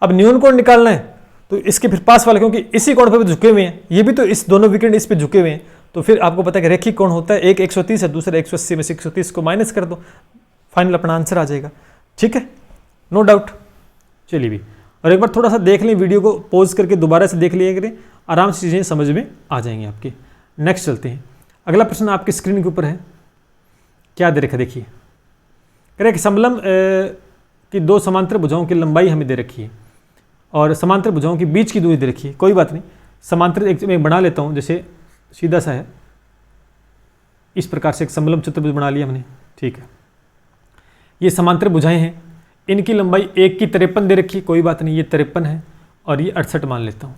अब न्यून कोण निकालना है तो इसके फिर पास वाले, क्योंकि इसी कोण पर झुके हुए हैं, ये भी तो इस दोनों विकेट इस पे झुके हुए हैं, तो फिर आपको पता है कि रेखिक कोण होता है, एक 130 है दूसरा 180 में से 130 को माइनस कर दो, फाइनल अपना आंसर आ जाएगा। ठीक है, नो डाउट। चलिए भी, और एक बार थोड़ा सा देख लें, वीडियो को पॉज करके दोबारा से देख लिया करें, आराम से चीज़ें समझ में आ जाएंगी आपकी। नेक्स्ट चलते हैं, अगला प्रश्न आपकी स्क्रीन के ऊपर है, क्या दे रखा देखिए। कह रहे कि समलंब की दो समांतर भुजाओं की लंबाई हमें दे रखी है और समांतर भुजाओं की बीच की दूरी दे रखी है। कोई बात नहीं, समांतर एक मैं बना लेता हूँ, जैसे सीधा सा है, इस प्रकार से एक समलंब चतुर्भुज बना लिया हमने। ठीक है, ये समांतर भुजाएं हैं, इनकी लंबाई एक की 53 दे रखी है, कोई बात नहीं, ये 53 है और ये 68 मान लेता हूँ।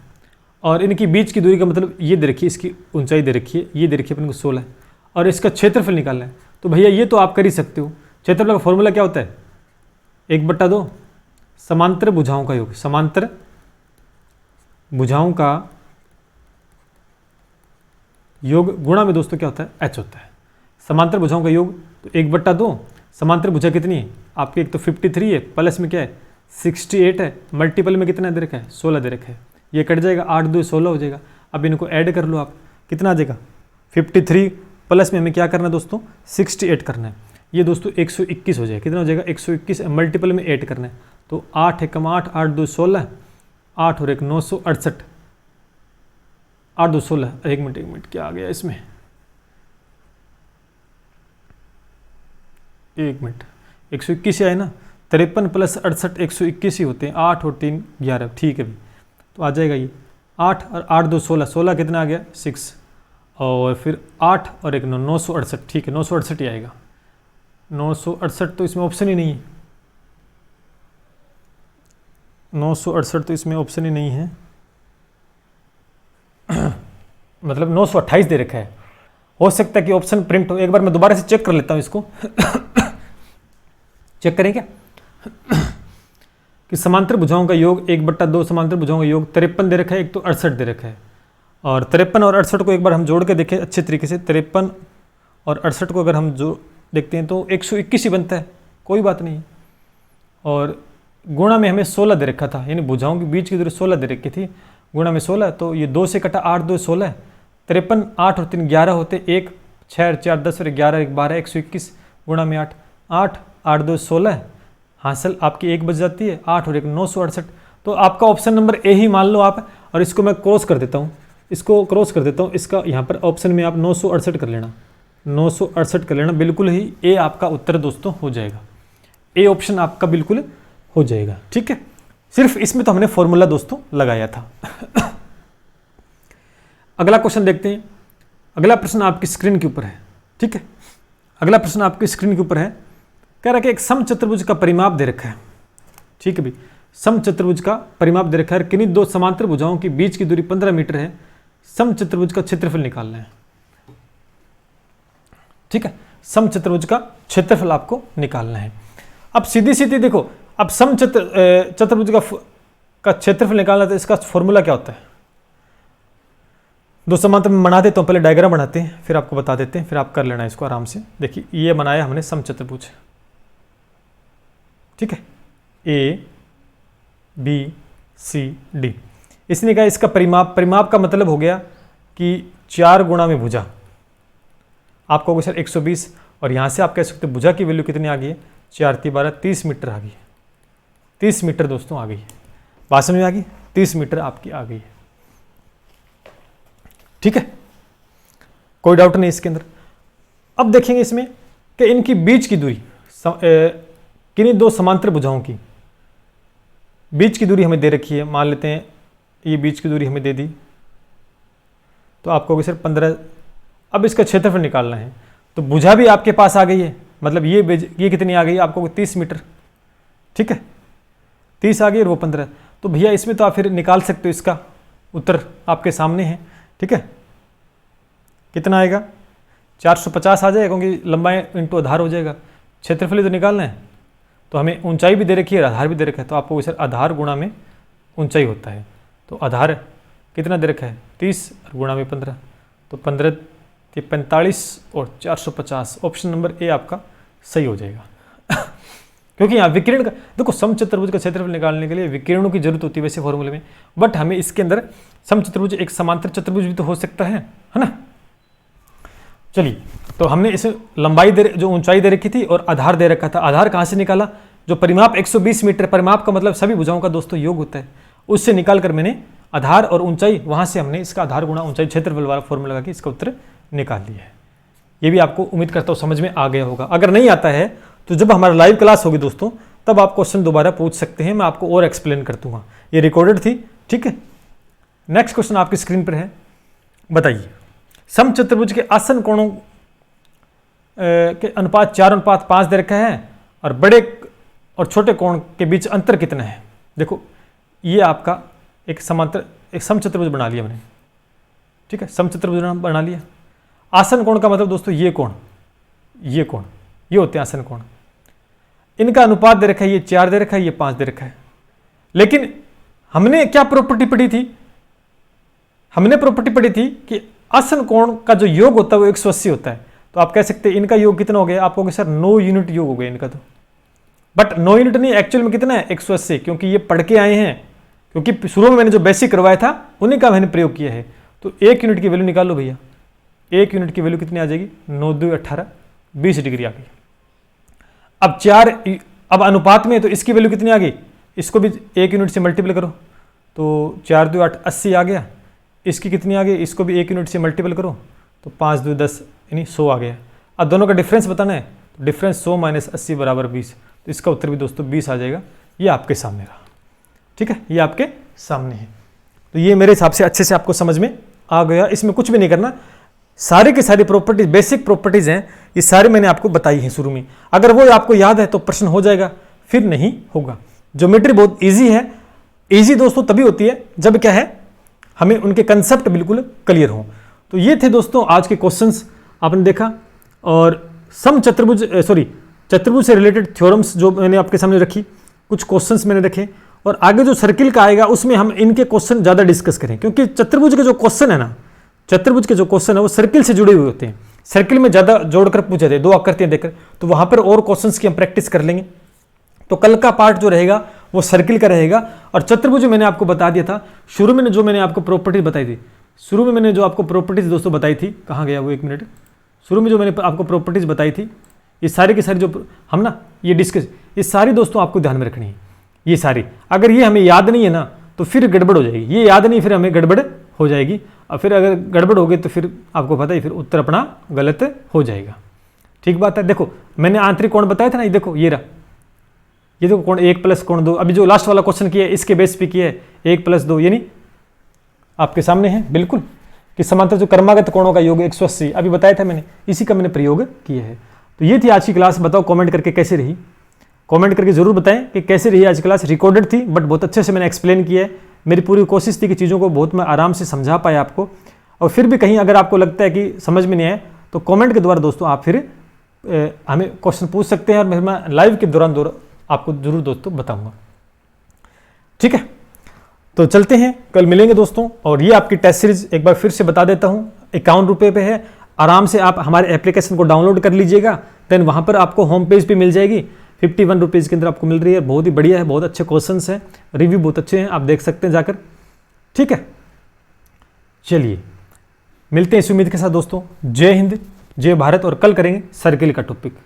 और इनकी बीच की दूरी का मतलब ये दे रखी है, इसकी ऊंचाई दे रखी है, ये दे रखी है अपन को 16 और इसका क्षेत्रफल निकालना है। तो भैया ये तो आप कर ही सकते हो। क्षेत्रफल का फॉर्मूला क्या होता है, 1/2 समांतर भुजाओं का योग, समांतर भुजाओं का योग गुणा में दोस्तों क्या होता है, h होता है। समांतर भुजाओं का योग तो 1/2, समांतर भुजा कितनी है आपकी, एक तो 53 है, प्लस में क्या है 68 है, मल्टीपल में कितना दे रखा है 16 दे रखा है, ये कट जाएगा, 8 2 16 हो जाएगा। अब इनको ऐड कर लो आप, कितना आ जाएगा 53 प्लस में हमें क्या करना है दोस्तों 68 करना है, ये दोस्तों 121 हो जाएगा। कितना हो जाएगा 121, मल्टीपल में 8 करना है, तो 8 1 8 8 2 16, 8 और 1 968, 8 2 16, एक मिनट क्या आ गया इसमें, एक मिनट 121 ही आए ना, 53 प्लस 68 121 ही होते हैं, 8 और 3 11, ठीक है भी, तो आ जाएगा ये 8 और 8 2 16, 16 कितना आ गया 6 और फिर 8 और 1 9 968, ठीक है 968 ही आएगा। 968 तो इसमें ऑप्शन ही नहीं है, 968 तो इसमें ऑप्शन ही नहीं है मतलब 928 दे रखा है, हो सकता है कि ऑप्शन प्रिंट हो। एक बार मैं दोबारा से चेक कर लेता हूँ इसको चेक करें क्या कि समांतर भुजाओं का योग 1/2 समांतर भुजाओं का योग 53 दे रखा है, एक तो 68 दे रखा है, और 53 और 68 को एक बार हम जोड़ के देखें अच्छे तरीके से, 53 और 68 को अगर हम जो देखते हैं तो 121 ही बनता है, कोई बात नहीं। और गुणा में हमें 16 दे रखा था, यानी भुजाओं के बीच की दूरी 16 दे रखी थी, गुणा में 16, तो ये 2 से कटा 8 2 16, 53 8 और 3 11 होते, 1 6 और 4 10 और 11 1 12 121 गुणा में 8 8 8 2 16, हासिल आपकी 1 बच जाती है, 8 और 1 968। तो आपका ऑप्शन नंबर ए ही मान लो आप, और इसको मैं क्रॉस कर देता हूँ, इसको क्रॉस कर देता हूँ, इसका यहाँ पर ऑप्शन में आप 968 कर लेना, 968 कर लेना, बिल्कुल ही ए आपका उत्तर दोस्तों हो जाएगा, ए ऑप्शन आपका बिल्कुल हो जाएगा। ठीक है, सिर्फ इसमें तो हमने फॉर्मूला दोस्तों लगाया था अगला क्वेश्चन देखते हैं, अगला प्रश्न आपकी स्क्रीन के ऊपर है। ठीक है, अगला प्रश्न आपकी स्क्रीन के ऊपर है, कह रहा है कि एक समचतुर्भुज का परिमाप दे रखा है। ठीक है भाई, समचतुर्भुज का परिमाप दे रखा है, किन्हीं दो समांतर भुजाओं की बीच की दूरी 15 मीटर है, समचतुर्भुज का क्षेत्रफल निकालना है। ठीक है, समचतुर्भुज का क्षेत्रफल आपको निकालना है। अब सीधी सीधी देखो, अब चतुर्भुज का क्षेत्रफल निकालना, तो इसका फॉर्मूला क्या होता है, दो समांतर में बना देता हूँ, पहले डायग्राम बनाते हैं फिर आपको बता देते हैं, फिर आप कर लेना इसको आराम से। देखिए ये बनाया हमने समचतुर्भुज, ठीक है, ए बी सी डी, इसने कहा इसका परिमाप का मतलब हो गया कि 4 गुणा में भुजा, आपको होगा सर 120, और यहाँ से आप कह सकते हो भुजा की वैल्यू कितनी आ गई है, 4 3 12 30 मीटर आ गई है, 30 मीटर दोस्तों आ गई है, बात समझ में आ गई, 30 मीटर आपकी आ गई है। ठीक है, कोई डाउट नहीं इसके अंदर। अब देखेंगे इसमें कि इनकी बीच की दूरी, किन्हीं दो समांतर भुजाओं की बीच की दूरी हमें दे रखी है, मान लेते हैं ये बीच की दूरी हमें दे दी, तो आपको होगी सर 15। अब इसका क्षेत्रफल निकालना है, तो भुजा भी आपके पास आ गई है, मतलब ये कितनी आ गई आपको 30 मीटर। ठीक है, 30 आ गई और वो 15, तो भैया इसमें तो आप फिर निकाल सकते हो, इसका उत्तर आपके सामने है। ठीक है, कितना आएगा 450 आ जाएगा, क्योंकि लंबाई इंटू आधार हो जाएगा, क्षेत्रफल तो निकालना है, तो हमें ऊंचाई भी दे रखी है आधार भी दे रखा है, तो आपको सर आधार गुणा में ऊंचाई होता है, तो आधार कितना दे रखा है 30 और गुणा में 15, तो 15 ये 45 और 450, ऑप्शन नंबर ए आपका सही हो जाएगा। क्योंकि यहाँ विकिरण का देखो, समचतुर्भुज का क्षेत्रफल निकालने के लिए विकिरणों की जरूरत होती है वैसे फॉर्मूले में, बट हमें इसके अंदर समचतुर्भुज एक समांतर चतुर्भुज भी तो हो सकता है ना। चलिए, तो हमने इसे लंबाई जो ऊंचाई दे रखी थी और आधार दे रखा था। आधार कहाँ से निकाला? जो परिमाप 120 मीटर, परिमाप का मतलब सभी भुजाओं का दोस्तों योग होता है, उससे निकाल कर मैंने आधार और ऊंचाई, वहां से हमने इसका आधार गुणा ऊंचाई क्षेत्रफल वाला फॉर्मूला लगा के इसका उत्तर निकाल लिया है। ये भी आपको उम्मीद करता हूँ समझ में आ गया होगा। अगर नहीं आता है तो जब हमारा लाइव क्लास होगी दोस्तों, तब आप क्वेश्चन दोबारा पूछ सकते हैं, मैं आपको और एक्सप्लेन कर दूंगा। ये रिकॉर्डेड थी, ठीक है। नेक्स्ट क्वेश्चन आपकी स्क्रीन पर है, बताइए समचतुर्भुज के आसन कोणों के अनुपात 4:5 दे रखा है और बड़े और छोटे कोण के बीच अंतर कितना है। देखो, ये आपका एक समचतुर्भुज बना लिया मैंने, ठीक है, समचतुर्भुज बना लिया। आसन कोण का मतलब दोस्तों ये कोण, ये होते हैं आसन कोण। इनका अनुपात दे रखा है, ये 4 दे रखा है, ये 5 दे रखा है। लेकिन हमने क्या प्रॉपर्टी पढ़ी थी? हमने प्रॉपर्टी पढ़ी थी कि आसन कोण का जो योग होता है वो 180 होता है। तो आप कह सकते हैं इनका योग कितना हो गया? आप कहोगे सर 9 यूनिट योग हो गया इनका, तो बट 9 यूनिट नहीं, एक्चुअल में कितना है 180, क्योंकि ये पढ़ के आए हैं, क्योंकि शुरू में मैंने जो बेसिक करवाया था उन्हीं का मैंने प्रयोग किया है। तो 1 यूनिट की वैल्यू निकालो भैया, 1 यूनिट की वैल्यू कितनी आ जाएगी? 9 2 18, 20 डिग्री आ गई। अब 4, अब अनुपात में तो इसकी वैल्यू कितनी आ गई? इसको भी 1 यूनिट से मल्टीपल करो, तो 4 2 8 80 आ गया। इसकी कितनी आ गई? इसको भी 1 यूनिट से मल्टीपल करो, तो 5 2 10 यानी 100 आ गया। अब दोनों का डिफरेंस बताना है, तो डिफरेंस 100 माइनस 80 बराबर 20, तो इसका उत्तर भी दोस्तों 20 आ जाएगा। ये आपके सामने रहा, ठीक है, ये आपके सामने है। तो ये मेरे हिसाब से अच्छे से आपको समझ में आ गया। इसमें कुछ भी नहीं करना, सारे की सारी प्रॉपर्टीज, बेसिक प्रॉपर्टीज हैं, ये सारे मैंने आपको बताई हैं शुरू में। अगर वो आपको याद है तो प्रश्न हो जाएगा, फिर नहीं होगा। ज्योमेट्री बहुत ईजी है। ईजी दोस्तों तभी होती है जब क्या है, हमें उनके कंसेप्ट बिल्कुल क्लियर हो। तो ये थे दोस्तों आज के क्वेश्चंस, आपने देखा। और चतुर्भुज से रिलेटेड थ्योरम्स जो मैंने आपके सामने रखी, कुछ क्वेश्चंस मैंने रखे, और आगे जो सर्किल का आएगा उसमें हम इनके क्वेश्चन ज़्यादा डिस्कस करें, क्योंकि चतुर्भुज के जो क्वेश्चन है ना, चतुर्भुज के जो क्वेश्चन है वो सर्किल से जुड़े हुए होते हैं। सर्किल में ज़्यादा जोड़कर पूछे थे, 2 आकृतियां देकर, तो वहाँ पर और क्वेश्चंस की हम प्रैक्टिस कर लेंगे। तो कल का पार्ट जो रहेगा वो सर्किल का रहेगा। और चतुर्भुज मैंने आपको बता दिया था शुरू में, जो मैंने आपको प्रॉपर्टीज बताई थी, शुरू में मैंने जो आपको प्रॉपर्टीज दोस्तों बताई थी, कहाँ गया वो, 1 मिनट, शुरू में जो मैंने आपको प्रॉपर्टीज बताई थी, ये सारी की सारी जो हम ना ये डिस्कस, ये सारी दोस्तों आपको ध्यान में रखनी है। ये सारी अगर ये हमें याद नहीं है ना तो फिर गड़बड़ हो जाएगी, ये याद नहीं फिर हमें गड़बड़ हो जाएगी, और फिर अगर गड़बड़ हो गई तो फिर आपको पता ही, फिर उत्तर अपना गलत हो जाएगा। ठीक बात है। देखो मैंने आंतरिक कोण बताया था ना, ये देखो ये रहा, ये देखो कोण 1 + कोण 2। अभी जो लास्ट वाला क्वेश्चन किया है इसके बेस पे किया है, 1 + 2 यानी आपके सामने है बिल्कुल कि समांतर जो कर्मागत कोणों का योग 180, अभी बताया था मैंने, इसी का मैंने प्रयोग किया है। तो ये थी आज की क्लास। बताओ कमेंट करके कैसे रही, कमेंट करके जरूर बताएं कि कैसे रही आज क्लास। रिकॉर्डेड थी बट बहुत अच्छे से मैंने एक्सप्लेन किया है। मेरी पूरी कोशिश थी कि चीज़ों को बहुत मैं आराम से समझा पाया आपको। और फिर भी कहीं अगर आपको लगता है कि समझ में नहीं आए तो कमेंट के द्वारा दोस्तों आप फिर हमें क्वेश्चन पूछ सकते हैं, और मैं लाइव के दौरान आपको जरूर दोस्तों बताऊंगा। ठीक है, तो चलते हैं, कल मिलेंगे दोस्तों। और ये आपकी टेस्ट सीरीज एक बार फिर से बता देता हूँ, 51 रुपये पे है। आराम से आप हमारे एप्लीकेशन को डाउनलोड कर लीजिएगा, देन वहाँ पर आपको होम पेज पे मिल जाएगी। 51 रुपीज़ के अंदर आपको मिल रही है, बहुत ही बढ़िया है, बहुत अच्छे क्वेश्चंस हैं, रिव्यू बहुत अच्छे हैं, आप देख सकते हैं जाकर। ठीक है, चलिए मिलते हैं इस उम्मीद के साथ दोस्तों। जय हिंद, जय भारत। और कल करेंगे सर्किल का टॉपिक।